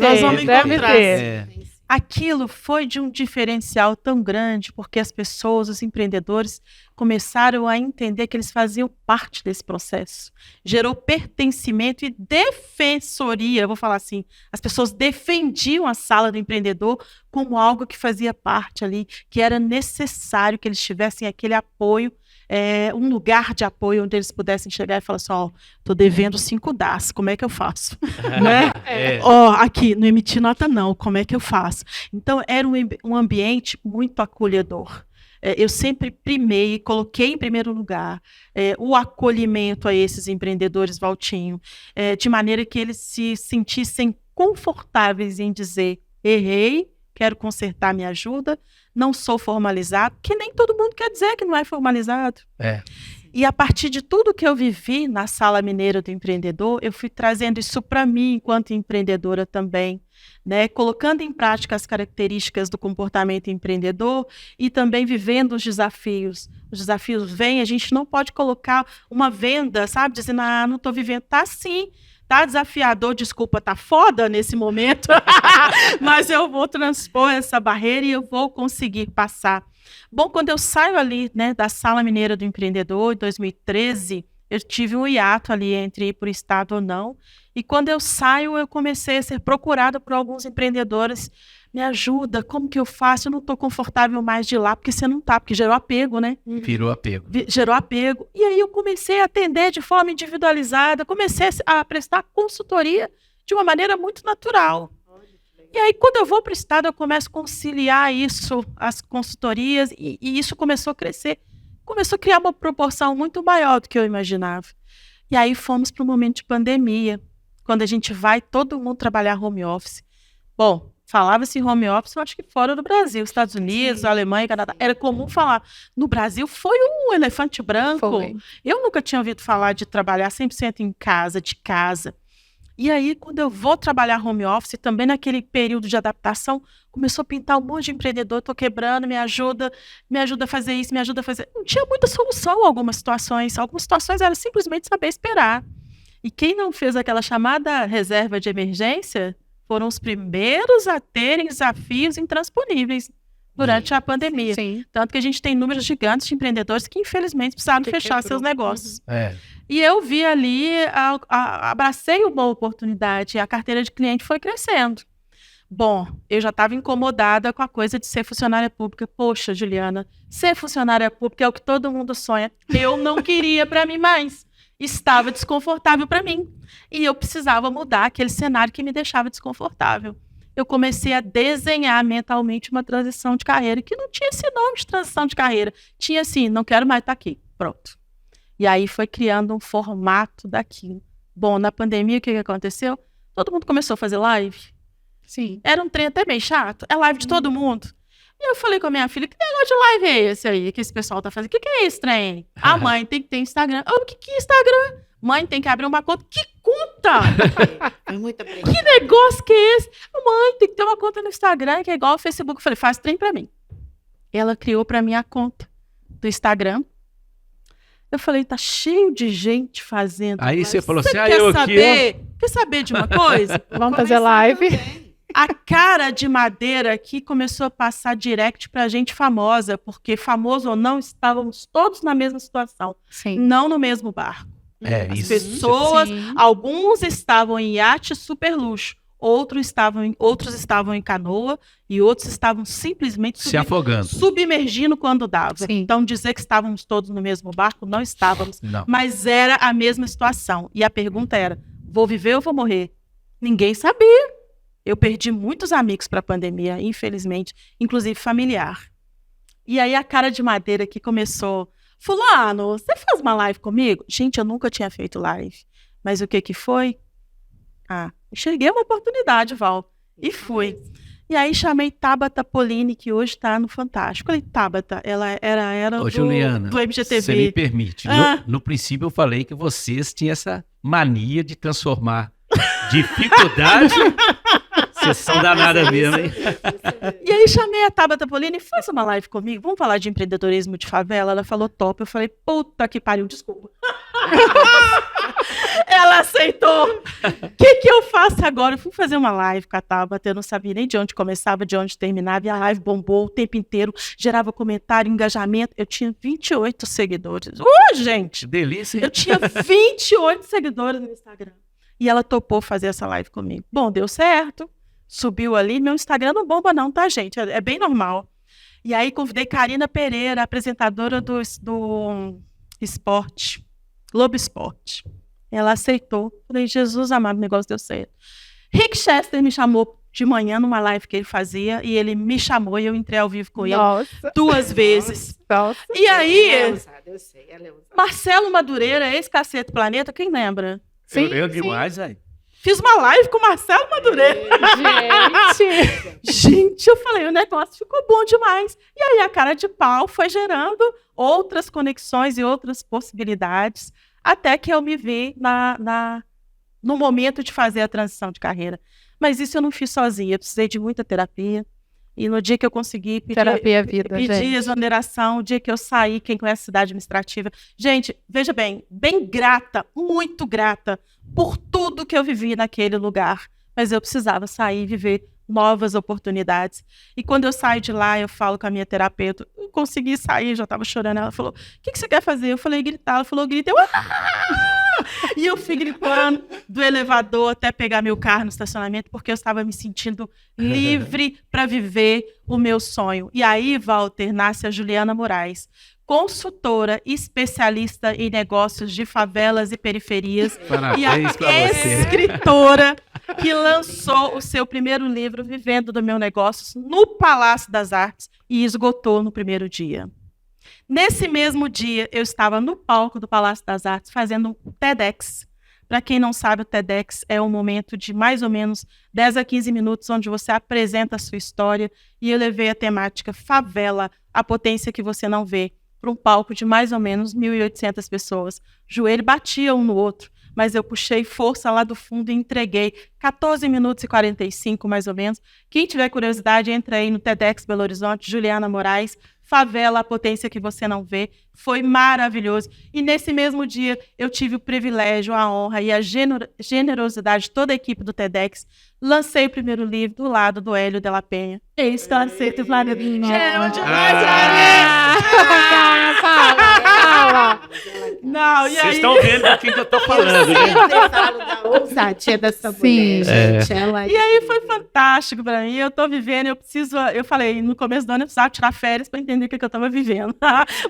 Aquilo foi de um diferencial tão grande, porque as pessoas, os empreendedores, começaram a entender que eles faziam parte desse processo. Gerou pertencimento e defensoria, vou falar assim, as pessoas defendiam a sala do empreendedor como algo que fazia parte ali, que era necessário que eles tivessem aquele apoio, um lugar de apoio onde eles pudessem chegar e falar assim, tô devendo 5 DAS, como é que eu faço? Né? Aqui, não emiti nota não, como é que eu faço? Então, era um ambiente muito acolhedor. Eu sempre primei, coloquei em primeiro lugar o acolhimento a esses empreendedores, Valtinho, de maneira que eles se sentissem confortáveis em dizer, errei, quero consertar, me ajuda, não sou formalizado, que nem todo mundo quer dizer que não é formalizado. E a partir de tudo que eu vivi na Sala Mineira do Empreendedor, eu fui trazendo isso para mim enquanto empreendedora também, né? Colocando em prática as características do comportamento empreendedor e também vivendo os desafios. Os desafios vêm, a gente não pode colocar uma venda, sabe? Dizendo, não estou vivendo. Tá sim. Tá desafiador, desculpa, tá foda nesse momento, mas eu vou transpor essa barreira e eu vou conseguir passar. Bom, quando eu saio ali, né, da Sala Mineira do Empreendedor, em 2013, eu tive um hiato ali entre ir para o Estado ou não, e quando eu saio, eu comecei a ser procurada por alguns empreendedores, me ajuda, como que eu faço? Eu não estou confortável mais de ir lá, porque você não está, porque gerou apego, né? Virou apego. Gerou apego. E aí eu comecei a atender de forma individualizada, comecei a prestar consultoria de uma maneira muito natural. E aí, quando eu vou para o Estado, eu começo a conciliar isso, as consultorias, e isso começou a crescer, começou a criar uma proporção muito maior do que eu imaginava. E aí fomos para o momento de pandemia, quando a gente vai todo mundo trabalhar home office. Bom, falava-se em home office, eu acho que fora do Brasil, Estados Unidos, Alemanha, Canadá, era comum falar. No Brasil foi um elefante branco. Foi. Eu nunca tinha ouvido falar de trabalhar 100% em casa, de casa. E aí, quando eu vou trabalhar home office, também naquele período de adaptação, começou a pintar um monte de empreendedor, estou quebrando, me ajuda a fazer isso, me ajuda a fazer... Não tinha muita solução em algumas situações era simplesmente saber esperar. E quem não fez aquela chamada reserva de emergência foram os primeiros a terem desafios intransponíveis durante a pandemia. Sim. Tanto que a gente tem números gigantes de empreendedores que, infelizmente, precisaram fechar seus negócios. E eu vi ali, abracei uma oportunidade, e a carteira de cliente foi crescendo. Bom, eu já estava incomodada com a coisa de ser funcionária pública. Poxa, Juliana, ser funcionária pública é o que todo mundo sonha. Eu não queria para mim mais. Estava desconfortável para mim. E eu precisava mudar aquele cenário que me deixava desconfortável. eu comecei a desenhar mentalmente uma transição de carreira, que não tinha esse nome de transição de carreira. Tinha assim, não quero mais estar aqui, pronto. E aí foi criando um formato daquilo. Bom, na pandemia, o que aconteceu? Todo mundo começou a fazer live. Sim. Era um trem até bem chato. É live de todo mundo. E eu falei com a minha filha, que negócio de live é esse aí que esse pessoal tá fazendo? O que é esse trem? A mãe tem que ter Instagram. O que é Instagram? Mãe tem que abrir uma conta. Que conta? Foi muito Que negócio que é esse? Mãe tem que ter uma conta no Instagram, que é igual ao Facebook. Eu falei, faz trem pra mim. Ela criou pra mim a conta do Instagram. Eu falei, tá cheio de gente fazendo. Aí você falou assim, Quer saber de uma coisa? Vamos fazer live. A cara de madeira aqui começou a passar direct pra gente famosa, porque famoso ou não, estávamos todos na mesma situação. Sim. Não no mesmo barco. As pessoas, alguns estavam em iate super luxo, outros estavam em canoa e outros estavam simplesmente se afogando, submergindo quando dava. Sim. Então dizer que estávamos todos no mesmo barco, não estávamos. Não. Mas era a mesma situação. E a pergunta era, vou viver ou vou morrer? Ninguém sabia. Eu perdi muitos amigos para a pandemia, infelizmente, inclusive familiar. E aí a cara de madeira que começou, fulano, você faz uma live comigo? Gente, eu nunca tinha feito live. Mas o que foi? Enxerguei uma oportunidade, Val, e fui. E aí chamei Tabata Polini, que hoje está no Fantástico. Falei, Tabata, ela era Juliana, do MGTV. Você me permite. No princípio eu falei que vocês tinham essa mania de transformar dificuldade... Vocês são danadas mesmo, hein? E aí chamei a Tabata Polini, faz uma live comigo, vamos falar de empreendedorismo de favela. Ela falou top, eu falei, puta que pariu, desculpa. Ela aceitou. O que eu faço agora? Eu fui fazer uma live com a Tabata, eu não sabia nem de onde começava, de onde terminava, e a live bombou o tempo inteiro, gerava comentário, engajamento. Eu tinha 28 seguidores. Gente! Delícia. Eu tinha 28 seguidores no Instagram. E ela topou fazer essa live comigo. Bom, deu certo. Subiu ali, meu Instagram não bomba não, tá, gente? É bem normal. E aí convidei Karina Pereira, apresentadora do esporte, Globo Esporte. Ela aceitou. Falei, Jesus amado, o negócio deu certo. Rick Chester me chamou de manhã numa live que ele fazia, e ele me chamou e eu entrei ao vivo com ele 2 vezes. Nossa. E aí, ela é usada. Marcelo Madureira, ex-Cacete Planeta, quem lembra? Eu lembro demais, velho. Fiz uma live com o Marcelo Madureira. Gente, eu falei, o negócio ficou bom demais. E aí a cara de pau foi gerando outras conexões e outras possibilidades, até que eu me vi no momento de fazer a transição de carreira. Mas isso eu não fiz sozinha, eu precisei de muita terapia. E no dia que eu consegui pedir exoneração, o dia que eu saí, quem conhece a cidade administrativa. Gente, veja bem grata, muito grata por tudo que eu vivi naquele lugar. Mas eu precisava sair e viver novas oportunidades. E quando eu saio de lá, eu falo com a minha terapeuta, eu consegui sair, já estava chorando. Ela falou, o que você quer fazer? Eu falei, gritar. Ela falou, grita. E eu fui gritando do elevador até pegar meu carro no estacionamento, porque eu estava me sentindo livre para viver o meu sonho. E aí, Walter, nasce a Juliana Moraes, consultora, especialista em negócios de favelas e periferias. Parabéns pra você. Escritora que lançou o seu primeiro livro, Vivendo do Meu Negócio, no Palácio das Artes, e esgotou no primeiro dia. Nesse mesmo dia, eu estava no palco do Palácio das Artes fazendo um TEDx. Para quem não sabe, o TEDx é um momento de mais ou menos 10 a 15 minutos, onde você apresenta a sua história, e eu levei a temática favela, a potência que você não vê, para um palco de mais ou menos 1.800 pessoas. O joelho batia um no outro, mas eu puxei força lá do fundo e entreguei 14 minutos e 45, mais ou menos. Quem tiver curiosidade, entra aí no TEDx Belo Horizonte, Juliana Moraes, Favela, a potência que você não vê. Foi maravilhoso. E nesse mesmo dia, eu tive o privilégio, a honra e a generosidade de toda a equipe do TEDx. Lancei o primeiro livro do lado do Hélio de la Penha. Estancete Vladimir. Fala. Não, e aí... Vocês estão vendo com quem que eu tô falando, né? Eu falo da ousadia dessa mulher, gente. Ela... E aí foi fantástico para mim. Eu tô vivendo, eu falei, no começo do ano eu precisava tirar férias para entender o que eu tava vivendo.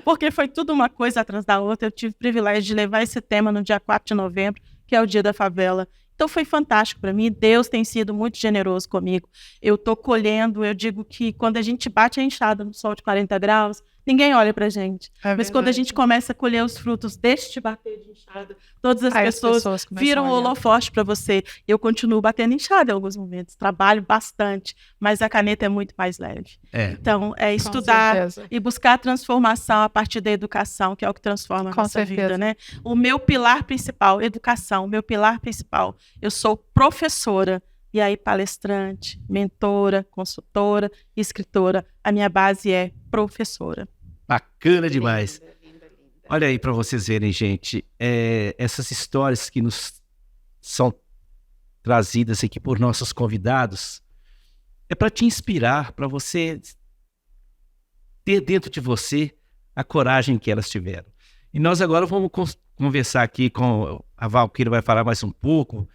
Porque foi tudo uma coisa atrás da outra. Eu tive o privilégio de levar esse tema no dia 4 de novembro, que é o Dia da Favela. Então foi fantástico para mim, Deus tem sido muito generoso comigo. Eu estou colhendo, eu digo que quando a gente bate a enxada no sol de 40 graus, ninguém olha pra gente. Mas quando a gente começa a colher os frutos deste bater de enxada, todas as pessoas viram o holofote para você. Eu continuo batendo enxada em alguns momentos, trabalho bastante, mas a caneta é muito mais leve. Então, é estudar e buscar a transformação a partir da educação, que é o que transforma a nossa vida, né? O meu pilar principal, educação, o meu pilar principal. Eu sou professora, e aí palestrante, mentora, consultora, escritora. A minha base é professora. Bacana demais. Linda. Olha aí para vocês verem, gente, essas histórias que nos são trazidas aqui por nossos convidados, é para te inspirar, para você ter dentro de você a coragem que elas tiveram. E nós agora vamos conversar aqui com a Valquíria, vai falar mais um pouco,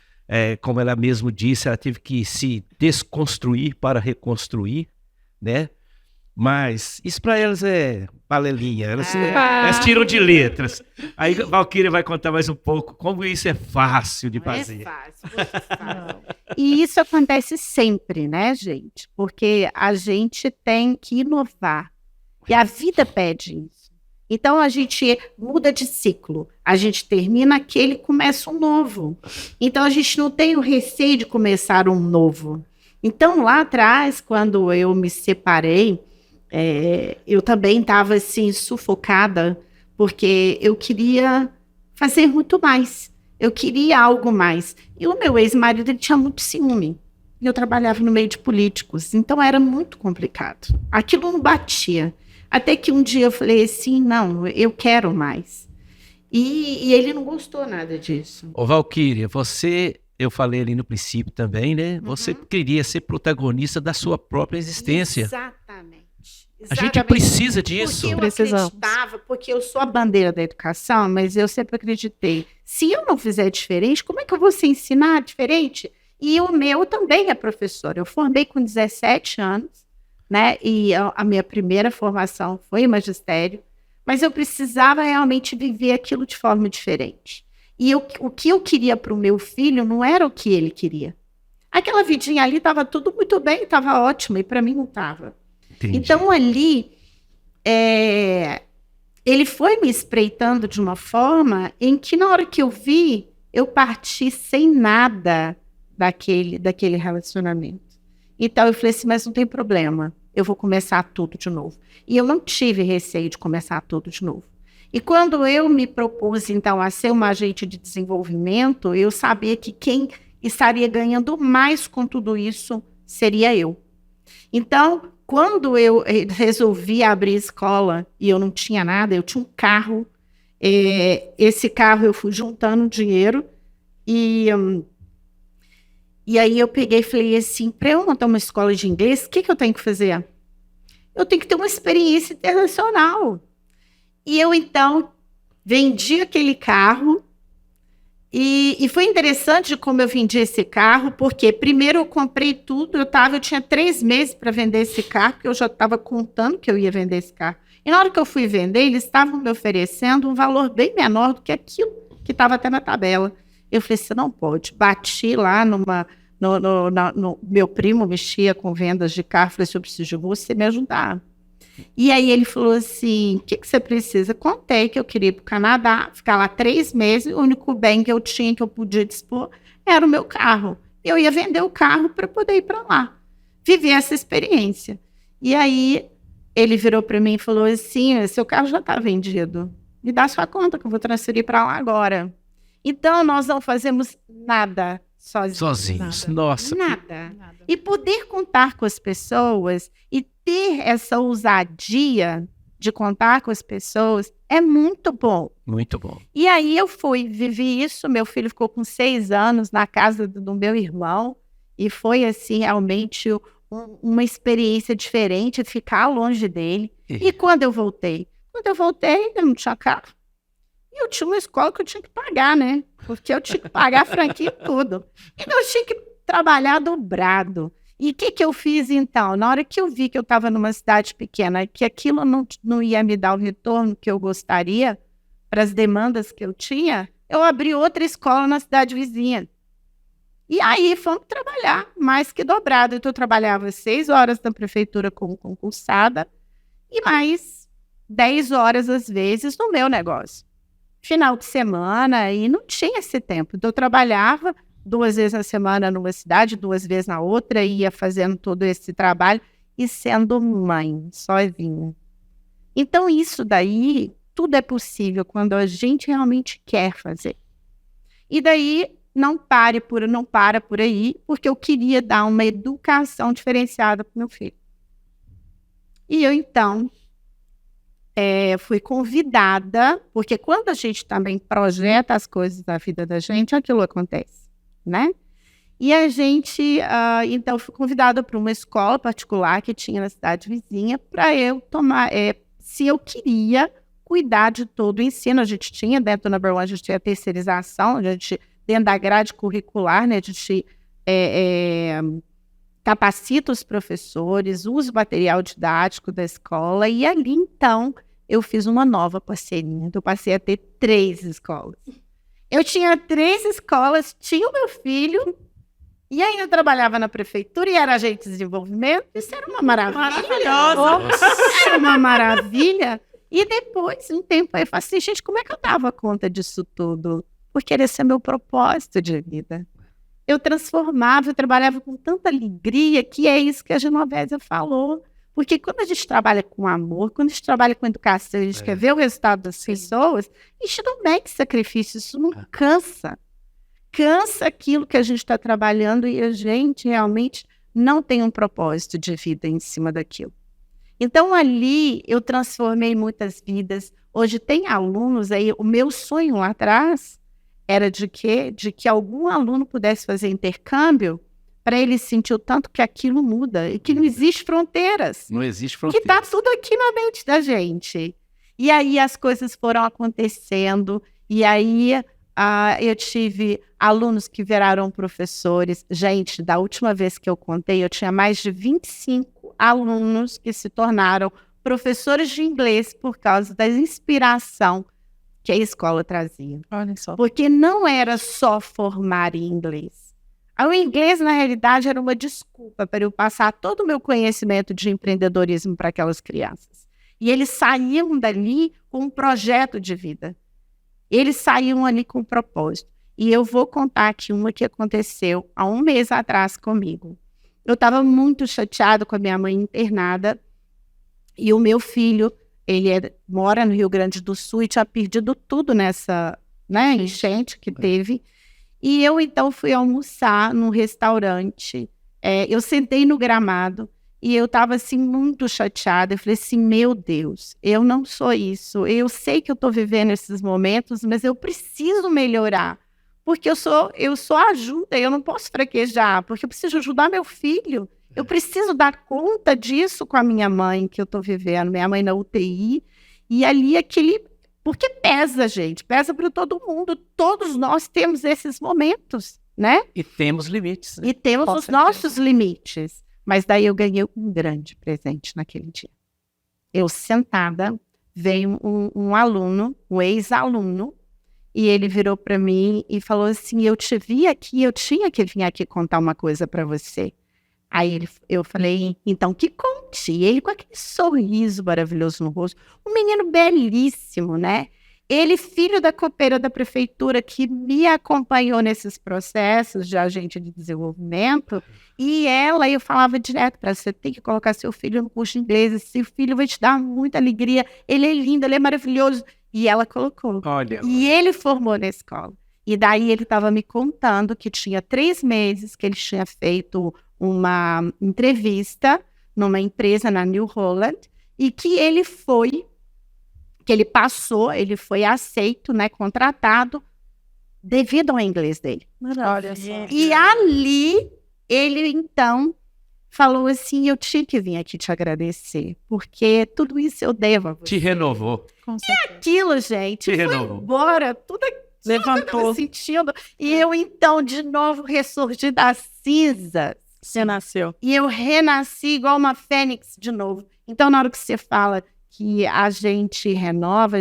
como ela mesmo disse, ela teve que se desconstruir para reconstruir, né? Mas isso para elas é balelinha, elas tiram de letras. Aí a Valquíria vai contar mais um pouco como isso é fácil de fazer. É fácil, muito fácil. E isso acontece sempre, né, gente? Porque a gente tem que inovar. E a vida pede isso. Então a gente muda de ciclo. A gente termina aquele e começa um novo. Então a gente não tem o receio de começar um novo. Então lá atrás, quando eu me separei, eu também estava assim, sufocada, porque eu queria fazer muito mais. Eu queria algo mais. E o meu ex-marido, ele tinha muito ciúme. E eu trabalhava no meio de políticos, então era muito complicado. Aquilo não batia. Até que um dia eu falei assim, não, eu quero mais. E ele não gostou nada disso. Ô Valquíria, eu falei ali no princípio também, né? Você queria ser protagonista da sua própria existência. Exatamente. A gente precisa disso. Porque eu acreditava, porque eu sou a bandeira da educação, mas eu sempre acreditei. Se eu não fizer diferente, como é que eu vou ensinar diferente? E o meu também é professor. Eu formei com 17 anos, né? E a minha primeira formação foi em magistério, mas eu precisava realmente viver aquilo de forma diferente. E o que eu queria para o meu filho não era o que ele queria. Aquela vidinha ali estava tudo muito bem, estava ótima, e para mim não estava. Então, ali, ele foi me espreitando de uma forma em que, na hora que eu vi, eu parti sem nada daquele relacionamento. Então, eu falei assim, mas não tem problema, eu vou começar tudo de novo. E eu não tive receio de começar tudo de novo. E quando eu me propus, então, a ser uma agente de desenvolvimento, eu sabia que quem estaria ganhando mais com tudo isso seria eu. Então, quando eu resolvi abrir escola e eu não tinha nada, eu tinha um carro, esse carro eu fui juntando dinheiro e aí eu peguei e falei assim, para eu montar uma escola de inglês, o que eu tenho que fazer? Eu tenho que ter uma experiência internacional. E eu, então, vendi aquele carro e foi interessante como eu vendi esse carro, porque primeiro eu comprei tudo, eu tinha 3 meses para vender esse carro, porque eu já estava contando que eu ia vender esse carro. E na hora que eu fui vender, eles estavam me oferecendo um valor bem menor do que aquilo que estava até na tabela. Eu falei, você não pode. Bati lá meu primo mexia com vendas de carro, falei assim, eu preciso de você me ajudar. E aí ele falou assim, o que você precisa? Contei que eu queria ir para o Canadá, ficar lá 3 meses, o único bem que eu tinha, que eu podia dispor, era o meu carro. Eu ia vender o carro para poder ir para lá, viver essa experiência. E aí ele virou para mim e falou assim, seu carro já está vendido, me dá sua conta que eu vou transferir para lá agora. Então nós não fazemos nada sozinhos. Nada. Nossa. Nada. E poder contar com as pessoas e ter essa ousadia de contar com as pessoas é muito bom. Muito bom. E aí eu vivi isso, meu filho ficou com 6 anos na casa do meu irmão e foi assim realmente uma experiência diferente de ficar longe dele. E quando eu voltei? Eu não tinha carro. E eu tinha uma escola que eu tinha que pagar, né? Porque eu tinha que pagar a franquia e tudo. Então eu tinha que trabalhar dobrado. E o que eu fiz então? Na hora que eu vi que eu estava numa cidade pequena, que aquilo não ia me dar o retorno que eu gostaria para as demandas que eu tinha, eu abri outra escola na cidade vizinha. E aí fomos trabalhar mais que dobrado. Então eu trabalhava 6 horas na prefeitura como concursada e mais 10 horas, às vezes, no meu negócio. Final de semana, e não tinha esse tempo. Então eu trabalhava 2 vezes na semana numa cidade, 2 vezes na outra, ia fazendo todo esse trabalho e sendo mãe, sozinha. Então isso daí, tudo é possível quando a gente realmente quer fazer. E daí não para por aí, porque eu queria dar uma educação diferenciada para o meu filho. E eu, então, fui convidada, porque quando a gente também projeta as coisas da vida da gente, aquilo acontece, né? E a gente, então, fui convidada para uma escola particular que tinha na cidade vizinha, para eu tomar, se eu queria cuidar de todo o ensino. A gente tinha, dentro do Number One, a gente tinha a terceirização, a gente... dentro da grade curricular, né, a gente capacita os professores, usa o material didático da escola, e ali, então, eu fiz uma nova parceria. Então, eu passei a ter 3 escolas. Eu tinha 3 escolas, tinha o meu filho, e ainda trabalhava na prefeitura, e era agente de desenvolvimento. Isso era uma maravilha. Era uma maravilha. E depois, um tempo, eu falei assim, gente, como é que eu dava conta disso tudo? Porque esse é meu propósito de vida. Eu transformava, eu trabalhava com tanta alegria, que é isso que a Genovésia falou. Porque quando a gente trabalha com amor, quando a gente trabalha com educação, a gente quer ver o resultado das pessoas, a gente não mede sacrifício, isso não cansa. Cansa aquilo que a gente está trabalhando e a gente realmente não tem um propósito de vida em cima daquilo. Então, ali, eu transformei muitas vidas. Hoje tem alunos aí, o meu sonho lá atrás era de que algum aluno pudesse fazer intercâmbio para ele sentir o tanto que aquilo muda e que não existe fronteiras. Não existe fronteiras. Que está tudo aqui na mente da gente. E aí as coisas foram acontecendo, e aí eu tive alunos que viraram professores. Gente, da última vez que eu contei, eu tinha mais de 25 alunos que se tornaram professores de inglês por causa da inspiração que a escola trazia. Olha só. Porque não era só formar em inglês. O inglês, na realidade, era uma desculpa para eu passar todo o meu conhecimento de empreendedorismo para aquelas crianças. E eles saíam dali com um projeto de vida. Eles saíam ali com um propósito. E eu vou contar aqui uma que aconteceu há 1 mês atrás comigo. Eu estava muito chateada com a minha mãe internada, e o meu filho, mora no Rio Grande do Sul e tinha perdido tudo nessa enchente que teve. E eu, então, fui almoçar num restaurante. Eu sentei no gramado e eu estava, assim, muito chateada. Eu falei assim, meu Deus, eu não sou isso. Eu sei que eu estou vivendo esses momentos, mas eu preciso melhorar. Porque eu sou ajuda, eu não posso fraquejar, porque eu preciso ajudar meu filho. Eu preciso dar conta disso com a minha mãe que eu estou vivendo. Minha mãe na UTI. E ali porque pesa, gente, pesa para todo mundo. Todos nós temos esses momentos, né? E temos limites. Né? E temos os nossos limites. Mas daí eu ganhei um grande presente naquele dia. Eu sentada, veio um aluno, um ex-aluno, e ele virou para mim e falou assim, eu te vi aqui, eu tinha que vir aqui contar uma coisa para você. Aí eu falei, então que conte. E ele com aquele sorriso maravilhoso no rosto, um menino belíssimo, né? Ele, filho da copeira da prefeitura, que me acompanhou nesses processos de agente de desenvolvimento, e eu falava direto para você, tem que colocar seu filho no curso de inglês, seu filho vai te dar muita alegria, ele é lindo, ele é maravilhoso. E ela colocou. Olha. E ele formou na escola. E daí ele estava me contando que tinha 3 meses que ele tinha feito uma entrevista numa empresa na New Holland, e que ele foi aceito, né, contratado, devido ao inglês dele. Olha só. E ali, ele, então, falou assim, eu tinha que vir aqui te agradecer, porque tudo isso eu devo a você. Te renovou. E aquilo, gente, Te foi renovou. embora, tudo aquilo que eu Levantou. estava sentindo. E eu, então, de novo, ressurgi das cinzas. Você nasceu. E eu renasci igual uma fênix de novo. Então, na hora que você fala que a gente renova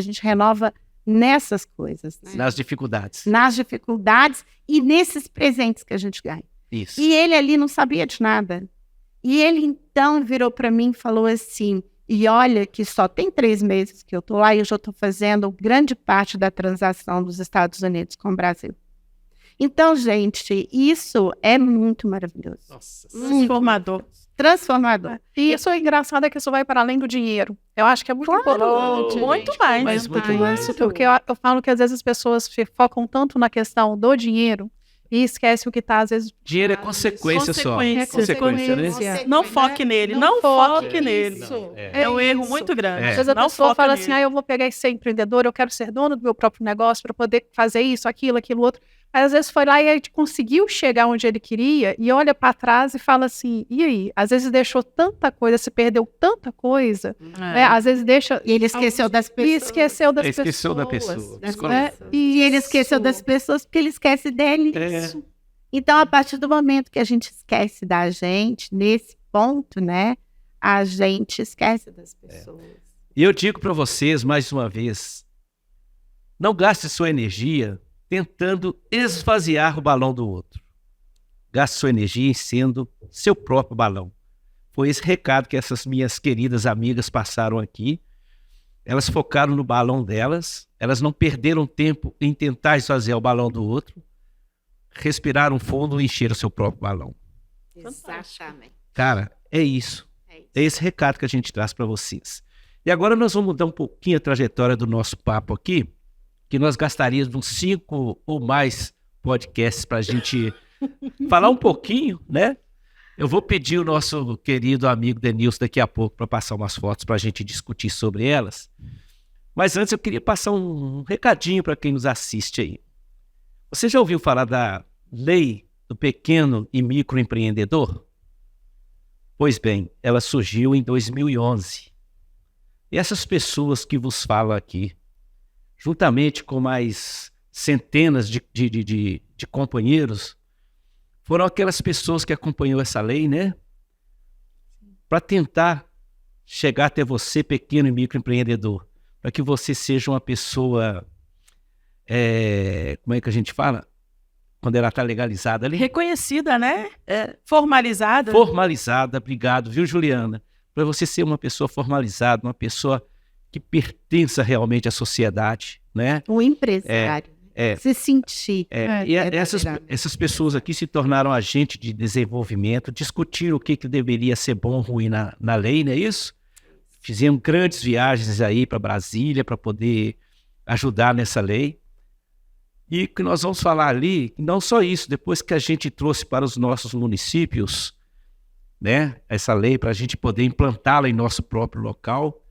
nessas coisas, né? Nas dificuldades. Nas dificuldades e nesses presentes que a gente ganha. Isso. E ele ali não sabia de nada. E ele então virou para mim e falou assim, e olha que só tem 3 meses que eu estou lá e eu já estou fazendo grande parte da transação dos Estados Unidos com o Brasil. Então, gente, isso é muito maravilhoso. Nossa. Transformador. Transformador. E isso é engraçado, é que isso vai para além do dinheiro. Eu acho que é muito importante. Muito mais. Mas muito mais. Isso, porque eu falo que às vezes as pessoas focam tanto na questão do dinheiro e esquecem o que está, às vezes... Dinheiro é consequência só. Consequência. né? Não foque nele, não foque nele. Isso. É um erro muito grande. Às vezes a Não pessoa foca fala nele. assim, eu vou pegar e ser empreendedor, eu quero ser dono do meu próprio negócio para poder fazer isso, aquilo outro. Mas às vezes foi lá e a gente conseguiu chegar onde ele queria e olha para trás e fala assim, e aí? Às vezes deixou tanta coisa, se perdeu tanta coisa, né? Às vezes deixa... E ele esqueceu das E pessoas. esqueceu das pessoas. Esqueceu da pessoa. Né? E ele esqueceu das pessoas porque ele esquece dele. É. Então, a partir do momento que a gente esquece da gente, nesse ponto, né? A gente esquece das pessoas. E eu digo para vocês, mais uma vez, não gaste sua energia tentando esvaziar o balão do outro. Gaste sua energia em sendo seu próprio balão. Foi esse recado que essas minhas queridas amigas passaram aqui. Elas focaram no balão delas, elas não perderam tempo em tentar esvaziar o balão do outro, respiraram fundo e encheram seu próprio balão. Exatamente. Cara, é isso. É esse recado que a gente traz para vocês. E agora nós vamos mudar um pouquinho a trajetória do nosso papo aqui, que nós gastaríamos uns 5 ou mais podcasts para a gente falar um pouquinho, né? Eu vou pedir o nosso querido amigo Denilson daqui a pouco para passar umas fotos para a gente discutir sobre elas. Mas antes eu queria passar um recadinho para quem nos assiste aí. Você já ouviu falar da lei do pequeno e microempreendedor? Pois bem, ela surgiu em 2011. E essas pessoas que vos falam aqui, juntamente com mais centenas de companheiros, foram aquelas pessoas que acompanhou essa lei, né? Para tentar chegar até você, pequeno e microempreendedor, para que você seja uma pessoa, como é que a gente fala? Quando ela está legalizada ali? Reconhecida, né? Formalizada. Formalizada, obrigado, viu, Juliana? Para você ser uma pessoa formalizada, uma pessoa que pertença realmente à sociedade, né? O empresário. Se sentir. E essas pessoas aqui se tornaram agentes de desenvolvimento, discutiram o que deveria ser bom ou ruim na lei, não é isso? Fizemos grandes viagens aí para Brasília para poder ajudar nessa lei. E que nós vamos falar ali, não só isso, depois que a gente trouxe para os nossos municípios, né, essa lei para a gente poder implantá-la em nosso próprio local,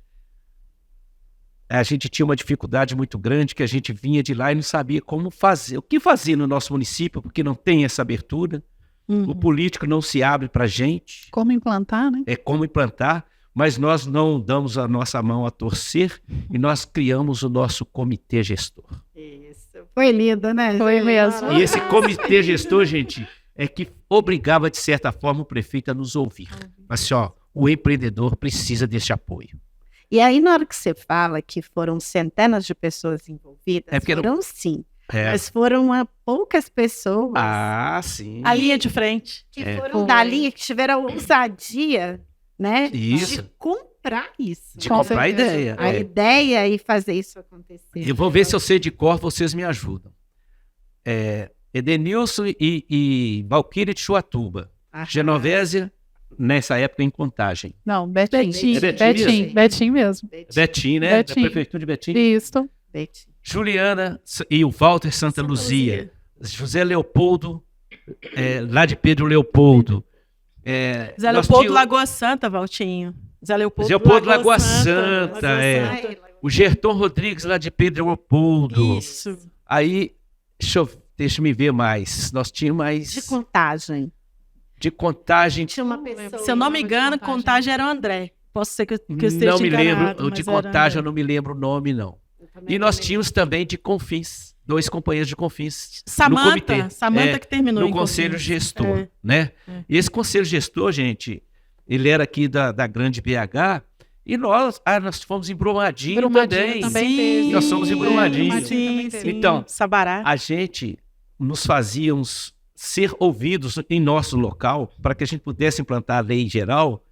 a gente tinha uma dificuldade muito grande, que a gente vinha de lá e não sabia como fazer, o que fazer no nosso município, porque não tem essa abertura, o político não se abre para a gente. Como implantar, né? Como implantar, mas nós não damos a nossa mão a torcer e nós criamos o nosso comitê gestor. Isso. Foi lindo, né? Foi mesmo. E esse comitê gestor, gente, é que obrigava, de certa forma, o prefeito a nos ouvir. Mas assim, ó, o empreendedor precisa desse apoio. E aí, na hora que você fala que foram centenas de pessoas envolvidas, foram sim. Mas foram poucas pessoas. Ah, sim. A linha de frente. Que foram da linha, que tiveram a ousadia, né? Isso. De comprar isso. De comprar a ideia. A ideia e fazer isso acontecer. Eu vou ver se eu sei de cor, vocês me ajudam. Edenilson e Valquíria de Chuatuba. Genovésia, nessa época, em Contagem. Não, Betim. É Betim mesmo. Betim, né? Da prefeitura de Betim. Isso. Betim. Juliana e o Walter Santa Luzia. José Leopoldo, lá de Pedro Leopoldo. Zé Leopoldo Lagoa Santa, Valtinho. Zé Leopoldo Lagoa Santa. O Gerton Rodrigues, lá de Pedro Leopoldo. Isso. Aí, deixa eu me ver mais. Nós tínhamos mais... De Contagem. De Contagem. Tinha uma pessoa. Se eu não me engano, Contagem era o André. Posso ser que eu esteja não me lembro, enganado, de Contagem eu não me lembro o nome, não. E nós tínhamos também de Confins, 2 companheiros de Confins. Samanta que terminou no conselho gestor, né? E esse conselho gestor, gente, ele era aqui da Grande BH, E nós fomos em Brumadinho, Brumadinho também teve. Nós somos em Brumadinho. Sim. Então, Sabará. a gente nos fazíamos ser ouvidos em nosso local para que a gente pudesse implantar a lei geral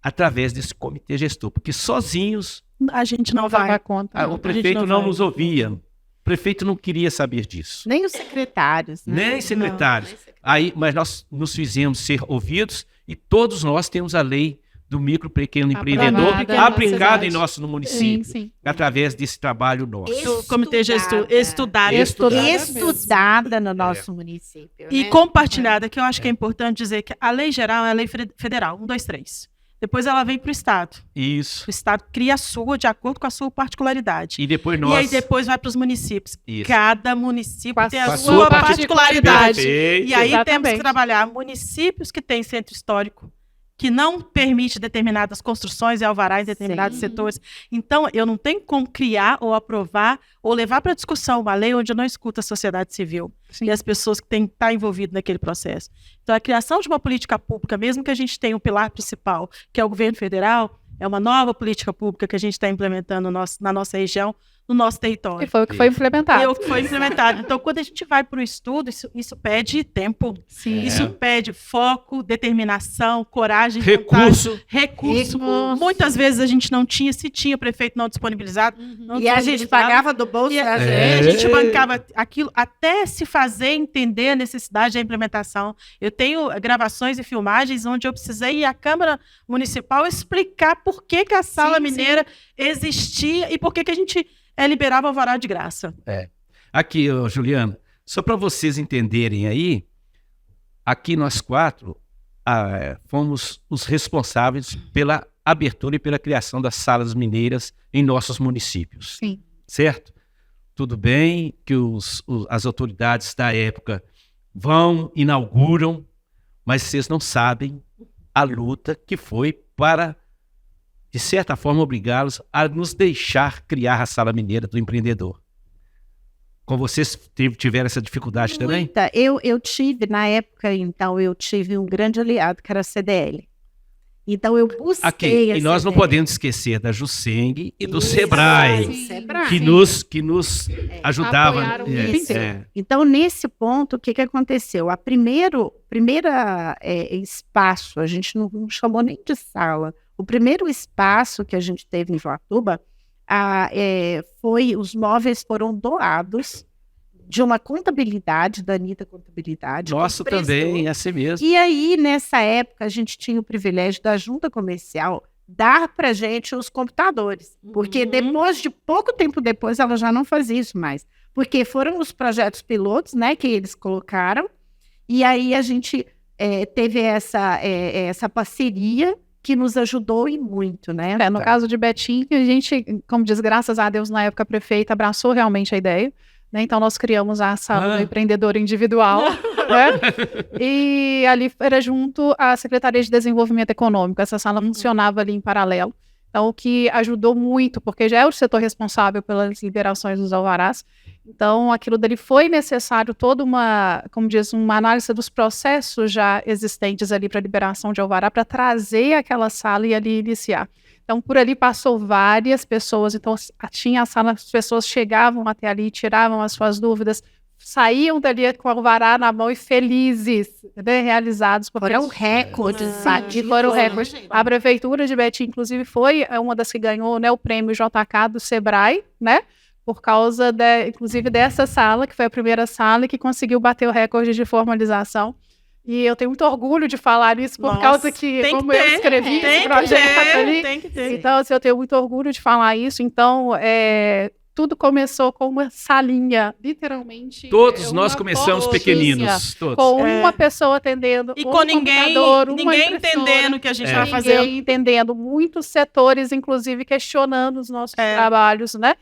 através desse comitê gestor, porque sozinhos A gente não vai vai. dar conta. o prefeito não vai. nos ouvia. O prefeito não queria saber disso. Nem os secretários, né? Nem secretários. Aí, mas nós nos fizemos ser ouvidos e todos nós temos a lei do micro pequeno empreendedor aplicada em nosso município, Sim. através desse trabalho nosso. Do comitê gestor estudada. Estudada no nosso município. E né? compartilhada, que eu acho que é importante dizer que a lei geral é a lei federal, 1, 2, 3. Depois ela vem para o Estado. Isso. O Estado cria a sua, de acordo com a sua particularidade. E depois nós... E aí depois vai para os municípios. Isso. Cada município Com a tem a sua sua particularidade. Perfeito. E aí temos Exatamente. que trabalhar municípios que têm centro histórico, que não permite determinadas construções e alvarás em determinados Sim. setores. Então, eu não tenho como criar ou aprovar ou levar para discussão uma lei onde eu não escuto a sociedade civil e as pessoas que têm que estar envolvidas naquele processo. Então, a criação de uma política pública, mesmo que a gente tenha um pilar principal, que é o governo federal, é uma nova política pública que a gente está implementando na nossa região, no nosso território. E foi o que foi implementado. E o que foi implementado. Então, quando a gente vai para o estudo, isso pede tempo. Sim. Isso pede foco, determinação, coragem, Recurso. vontade, recurso. Recurso. Muitas vezes a gente não tinha, se tinha prefeito não disponibilizado. Não E a gente disponibilizava. pagava do bolso E da a gente. gente bancava aquilo até se fazer entender a necessidade da implementação. Eu tenho gravações e filmagens onde eu precisei ir à Câmara Municipal explicar por que a Sala Mineira existia e por que a gente liberava alvará de graça. Aqui, ô, Juliana, só para vocês entenderem aí, aqui nós 4 fomos os responsáveis pela abertura e pela criação das salas mineiras em nossos municípios. Sim. Certo? Tudo bem que as autoridades da época inauguram, mas vocês não sabem a luta que foi para, de certa forma, obrigá-los a nos deixar criar a Sala Mineira do Empreendedor. Com vocês tiveram essa dificuldade também? Muita. Eu tive, na época, então, eu tive um grande aliado, que era a CDL. Então, eu busquei Aqui, a e nós não CDL. podemos esquecer da Juseng e do Isso, Sebrae, Sebrae. que nos ajudavam. Apoiaram o mundo inteiro. Então, nesse ponto, o que aconteceu? A primeira espaço, a gente não chamou nem de sala, o primeiro espaço que a gente teve em Joatuba, os móveis foram doados de uma contabilidade, da Anitta Contabilidade. Nosso que prestou. também, assim mesmo. E aí, nessa época, a gente tinha o privilégio da junta comercial dar para a gente os computadores. Porque depois de pouco tempo depois, ela já não fazia isso mais. Porque foram os projetos pilotos, né, que eles colocaram. E aí a gente teve essa parceria que nos ajudou e muito, né? No caso de Betim, a gente, como diz, graças a Deus, na época a prefeita abraçou realmente a ideia. Né? Então, nós criamos a sala do empreendedor individual, né? E ali era junto à Secretaria de Desenvolvimento Econômico. Essa sala funcionava ali em paralelo. Então, o que ajudou muito, porque já é o setor responsável pelas liberações dos alvarás. Então, aquilo dali foi necessário toda uma análise dos processos já existentes ali para liberação de alvará, para trazer aquela sala e ali iniciar. Então, por ali passou várias pessoas, então tinha a sala, as pessoas chegavam até ali, tiravam as suas dúvidas, saíam dali com o alvará na mão e felizes, né, realizados. Foram recordes. Foram recordes. A Prefeitura de Betim, inclusive, foi uma das que ganhou, né, o prêmio JK do Sebrae, né, por causa, inclusive, dessa sala, que foi a primeira sala que conseguiu bater o recorde de formalização. E eu tenho muito orgulho de falar isso, por causa que, como eu escrevi esse projeto ali. Tem que ter. Então, assim, eu tenho muito orgulho de falar isso. Então, tudo começou com uma salinha, literalmente. Todos nós começamos pequeninos. Todos. Com uma pessoa atendendo, e com ninguém entendendo o que a gente estava fazendo. Ninguém entendendo, muitos setores, inclusive, questionando os nossos trabalhos, né?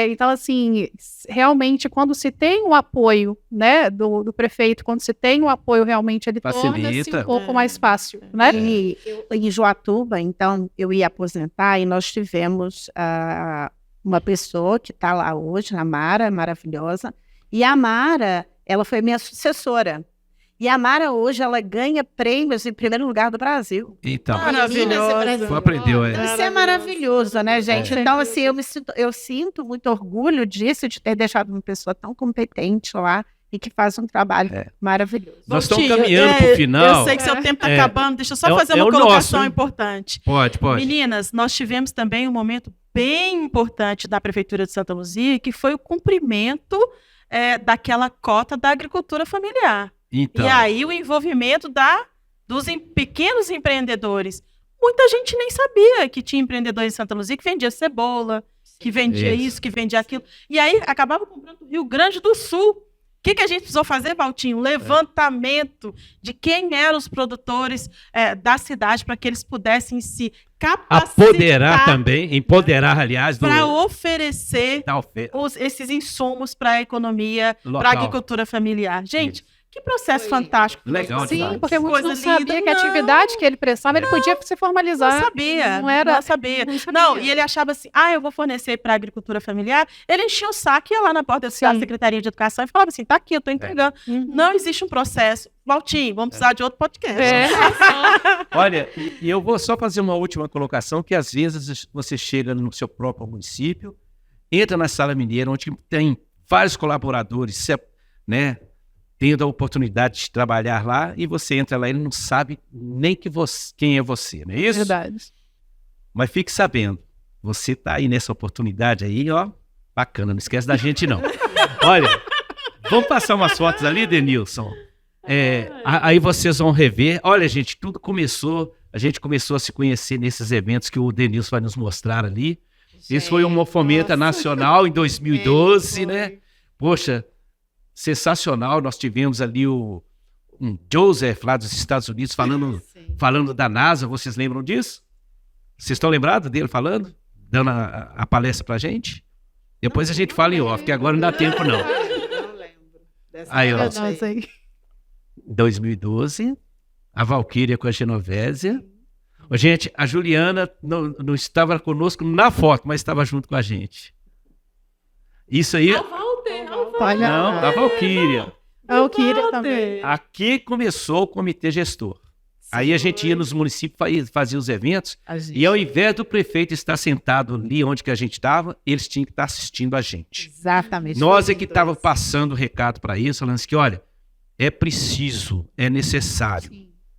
Então, assim, realmente, quando se tem o apoio, né, do prefeito, quando se tem o apoio, realmente, ele torna-se um pouco mais fácil, né? E em Joatuba, então, eu ia aposentar e nós tivemos uma pessoa que está lá hoje, a Mara, maravilhosa, e a Mara, ela foi minha sucessora. E a Mara hoje, ela ganha prêmios em primeiro lugar do Brasil. Então, Maravilhoso. foi aprendeu, Então, isso é maravilhoso, né, gente? Então, assim, eu sinto muito orgulho disso, de ter deixado uma pessoa tão competente lá e que faz um trabalho maravilhoso. Nós estamos Valtinho, caminhando para o final. Eu sei que seu tempo está acabando. Deixa eu só fazer é uma o colocação nosso, importante. Pode. Meninas, nós tivemos também um momento bem importante da Prefeitura de Santa Luzia, que foi o cumprimento daquela cota da agricultura familiar. Então, E aí o envolvimento dos pequenos empreendedores. Muita gente nem sabia que tinha empreendedores em Santa Luzia que vendia cebola, que vendia isso, que vendia aquilo. E aí acabava comprando o Rio Grande do Sul. O que a gente precisou fazer, Valtinho? Levantamento de quem eram os produtores da cidade para que eles pudessem se capacitar. empoderar, aliás, para oferecer da oferta esses insumos para a economia, local. para a agricultura familiar. Gente, que processo fantástico. Legal Sim, demais. porque muitos não Coisa sabia linda. que a atividade que ele prestava, ele podia se formalizar. Não sabia, Não era. não sabia. não sabia. Não, e ele achava assim, eu vou fornecer para a agricultura familiar. Ele enchia o saco, ia lá na porta da Secretaria de Educação e falava assim, tá aqui, eu tô entregando. Não existe um processo. Valtinho, vamos precisar de outro podcast. Olha, e eu vou só fazer uma última colocação, que às vezes você chega no seu próprio município, entra na Sala Mineira, onde tem vários colaboradores, né, tendo a oportunidade de trabalhar lá, e você entra lá e ele não sabe nem quem é você, não é isso? Verdade. Mas fique sabendo, você tá aí nessa oportunidade aí, ó, bacana, não esquece da gente não. Olha, vamos passar umas fotos ali, Denilson? Aí vocês vão rever. Olha, gente, tudo começou, a gente começou a se conhecer nesses eventos que o Denilson vai nos mostrar ali. Esse foi um Fomenta Nacional em 2012, né? Poxa, sensacional. Nós tivemos ali um Joseph lá dos Estados Unidos falando da NASA. Vocês lembram disso? Vocês estão lembrados dele falando? Dando a palestra pra gente? Depois a gente fala em off, porque agora não dá tempo não. Não lembro. Aí, ó. 2012. A Valquíria com a Genovésia. Gente, a Juliana não estava conosco na foto, mas estava junto com a gente. Isso aí... Não, a Valquíria. A Valquíria também. Aqui começou o comitê gestor. Aí a gente ia nos municípios fazer os eventos, e ao invés do prefeito estar sentado ali onde que a gente estava, eles tinham que estar assistindo a gente. Exatamente. Nós é que estava passando o recado para isso, falando assim que, olha, é preciso, é necessário,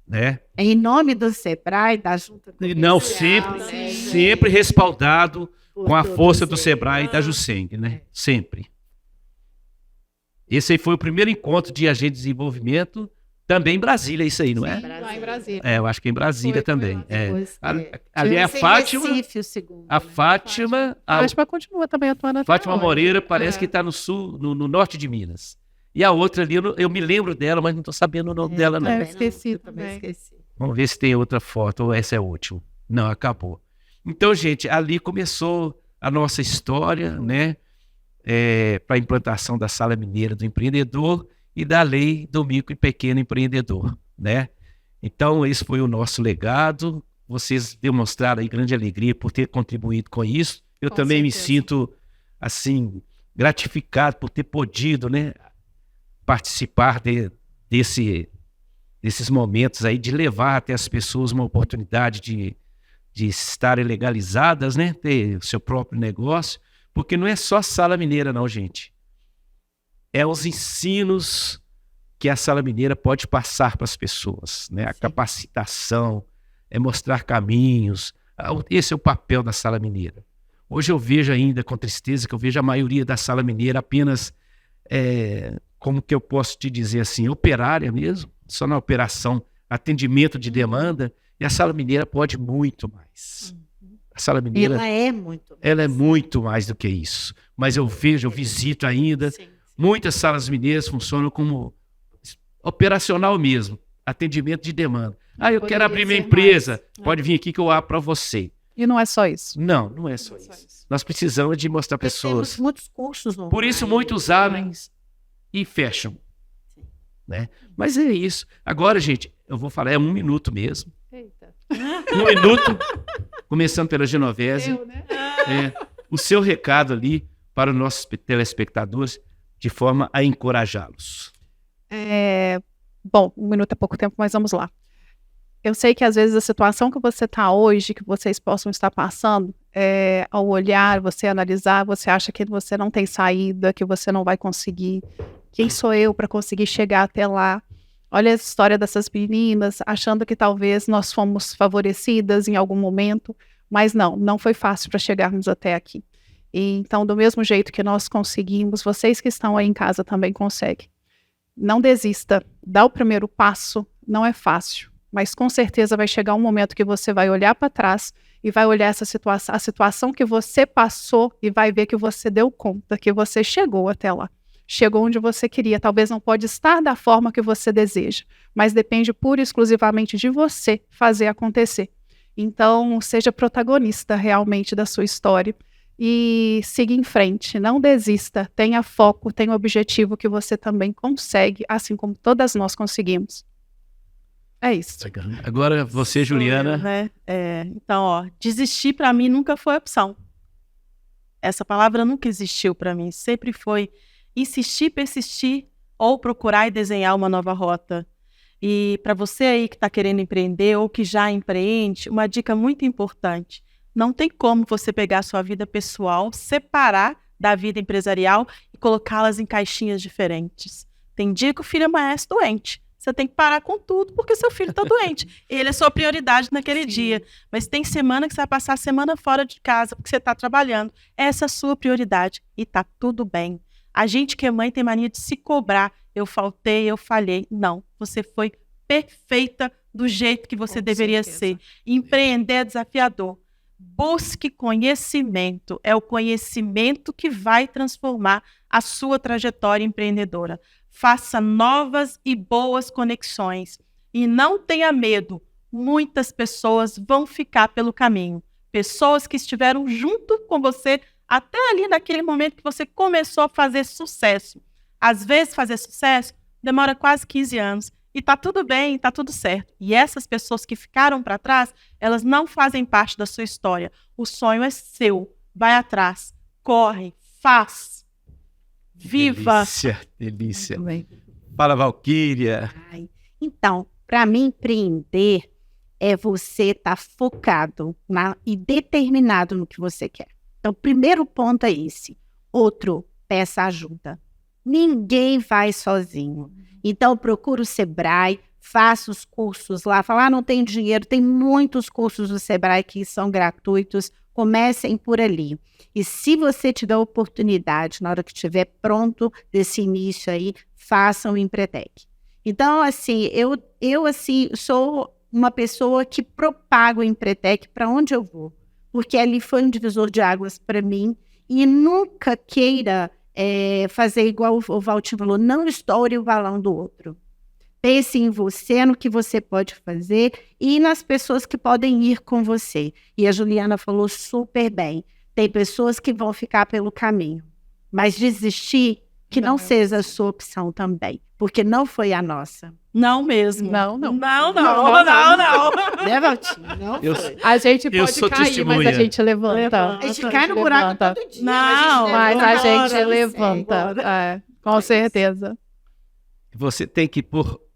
né? Em nome do Sebrae, da Junta Comercial, Não, sempre respaldado com a força do Sebrae e da Juseng, né? Sempre. Esse aí foi o primeiro encontro de agente de desenvolvimento, também em Brasília, isso aí, não é? Lá em Brasília. Eu acho que em Brasília Foi também. lá. Ali é a Fátima. Recife, o segundo, A né? Fátima. A Fátima continua também atuando até Fátima hoje. Moreira parece que está no sul, no norte de Minas. E a outra ali, eu me lembro dela, mas não estou sabendo o nome dela, não. Eu esqueci Eu também também. esqueci. Vamos ver se tem outra foto, ou essa é a última. Não, acabou. Então, gente, ali começou a nossa história, né? Para a implantação da Sala Mineira do Empreendedor e da Lei do Micro e Pequeno Empreendedor, né? Então, esse foi o nosso legado. Vocês demonstraram aí grande alegria por ter contribuído com isso. Eu Com também me certeza. sinto, assim, gratificado por ter podido, né, participar desses momentos aí, de levar até as pessoas uma oportunidade de estarem legalizadas, né, ter o seu próprio negócio, porque não é só a Sala Mineira não, gente. É os ensinos que a Sala Mineira pode passar para as pessoas, né, a capacitação, é mostrar caminhos. Esse é o papel da Sala Mineira. Hoje eu vejo ainda, com tristeza, que eu vejo a maioria da Sala Mineira apenas, como que eu posso te dizer assim, operária mesmo, só na operação, atendimento de demanda, e a Sala Mineira pode muito mais. A Sala Mineira, Ela é muito. ela é muito mais do que isso. Mas eu vejo, eu visito ainda, muitas salas mineiras funcionam como operacional mesmo, atendimento de demanda. Eu quero abrir minha empresa, pode vir aqui que eu abro para você. E não é só isso. Não é só isso. Nós precisamos de mostrar pessoas. Temos muitos cursos no Por isso muitos abrem e fecham, né? Mas é isso. Agora, gente, eu vou falar, é 1 minuto mesmo. Eita. 1 minuto, começando pela Genovese. O seu recado ali para os nossos telespectadores, de forma a encorajá-los. Bom, 1 minuto é pouco tempo, mas vamos lá. Eu sei que às vezes a situação que você está hoje, que vocês possam estar passando, ao olhar, você analisar, você acha que você não tem saída, que você não vai conseguir. Quem sou eu para conseguir chegar até lá? Olha a história dessas meninas, achando que talvez nós fomos favorecidas em algum momento, mas não foi fácil para chegarmos até aqui. E, então, do mesmo jeito que nós conseguimos, vocês que estão aí em casa também conseguem. Não desista, dá o primeiro passo, não é fácil. Mas com certeza vai chegar um momento que você vai olhar para trás e vai olhar essa situação, a situação que você passou e vai ver que você deu conta, que você chegou até lá. Chegou onde você queria. Talvez não pode estar da forma que você deseja, mas depende pura e exclusivamente de você fazer acontecer. Então, seja protagonista realmente da sua história e siga em frente. Não desista, tenha foco, tenha objetivo que você também consegue, assim como todas nós conseguimos. É isso. Agora você, Juliana. Né? Então, desistir para mim nunca foi opção. Essa palavra nunca existiu para mim. Sempre foi insistir, persistir ou procurar e desenhar uma nova rota. E para você aí que está querendo empreender ou que já empreende, uma dica muito importante. Não tem como você pegar a sua vida pessoal, separar da vida empresarial e colocá-las em caixinhas diferentes. Tem dia que o filho amanhece doente. Você tem que parar com tudo porque seu filho está doente. Ele é sua prioridade naquele dia. Mas tem semana que você vai passar a semana fora de casa porque você está trabalhando. Essa é a sua prioridade e está tudo bem. A gente que é mãe tem mania de se cobrar. Eu faltei, eu falhei. Não, você foi perfeita do jeito que você deveria ser. Empreender é desafiador. Busque conhecimento. É o conhecimento que vai transformar a sua trajetória empreendedora. Faça novas e boas conexões. E não tenha medo. Muitas pessoas vão ficar pelo caminho. Pessoas que estiveram junto com você até ali naquele momento que você começou a fazer sucesso. Às vezes, fazer sucesso demora quase 15 anos. E tá tudo bem, tá tudo certo. E essas pessoas que ficaram para trás, elas não fazem parte da sua história. O sonho é seu. Vai atrás. Corre. Faz. Viva! Delícia. Fala, Valquíria. Então, para mim, empreender é você estar focado e determinado no que você quer. Então, o primeiro ponto é esse. Outro, peça ajuda. Ninguém vai sozinho. Então, procura o Sebrae, faça os cursos lá. Fala, não tem dinheiro, tem muitos cursos do Sebrae que são gratuitos. Comecem por ali. E se você tiver oportunidade, na hora que estiver pronto desse início aí, façam o Empretec. Então, assim, eu assim, sou uma pessoa que propaga o Empretec para onde eu vou. Porque ali foi um divisor de águas para mim. E nunca queira fazer igual o Valtinho falou, não estoure o balão do outro. Pense em você, no que você pode fazer e nas pessoas que podem ir com você. E a Juliana falou super bem. Tem pessoas que vão ficar pelo caminho. Mas desistir, que não seja a sua opção também. Porque não foi a nossa. Não mesmo. Não. Né, Valtinho? Não. A gente pode cair, testemunha. mas a gente levanta. A gente cai no buraco todo dia. Não, Mas a gente Bora, levanta. Com certeza. Você tem que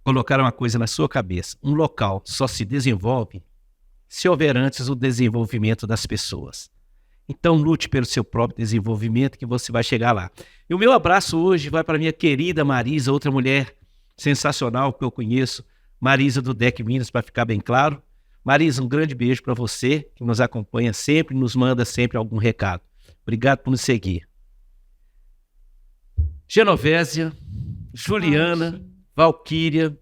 colocar uma coisa na sua cabeça. Um local só se desenvolve se houver antes o desenvolvimento das pessoas. Então lute pelo seu próprio desenvolvimento que você vai chegar lá. E o meu abraço hoje vai para minha querida Marisa, outra mulher sensacional que eu conheço, Marisa do DEC Minas, para ficar bem claro. Marisa, um grande beijo para você, que nos acompanha sempre, nos manda sempre algum recado. Obrigado por nos seguir. Genovésia, Juliana, Valquíria,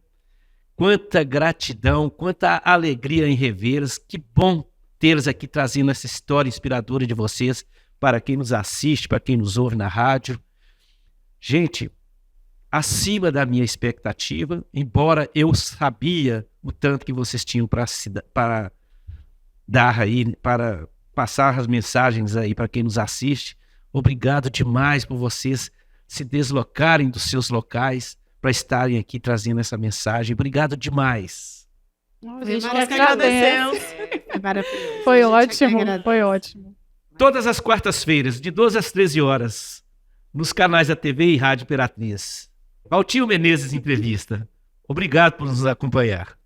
quanta gratidão, quanta alegria em revê-las. Que bom tê-las aqui trazendo essa história inspiradora de vocês para quem nos assiste, para quem nos ouve na rádio. Gente, acima da minha expectativa, embora eu sabia o tanto que vocês tinham para dar aí, para passar as mensagens aí para quem nos assiste. Obrigado demais por vocês se deslocarem dos seus locais para estarem aqui trazendo essa mensagem. Obrigado demais. A gente Nós que agradecemos. Foi ótimo. Todas as quartas-feiras, de 12 às 13 horas, nos canais da TV e Rádio Imperatriz. Valtinho Menezes Entrevista. Obrigado por nos acompanhar.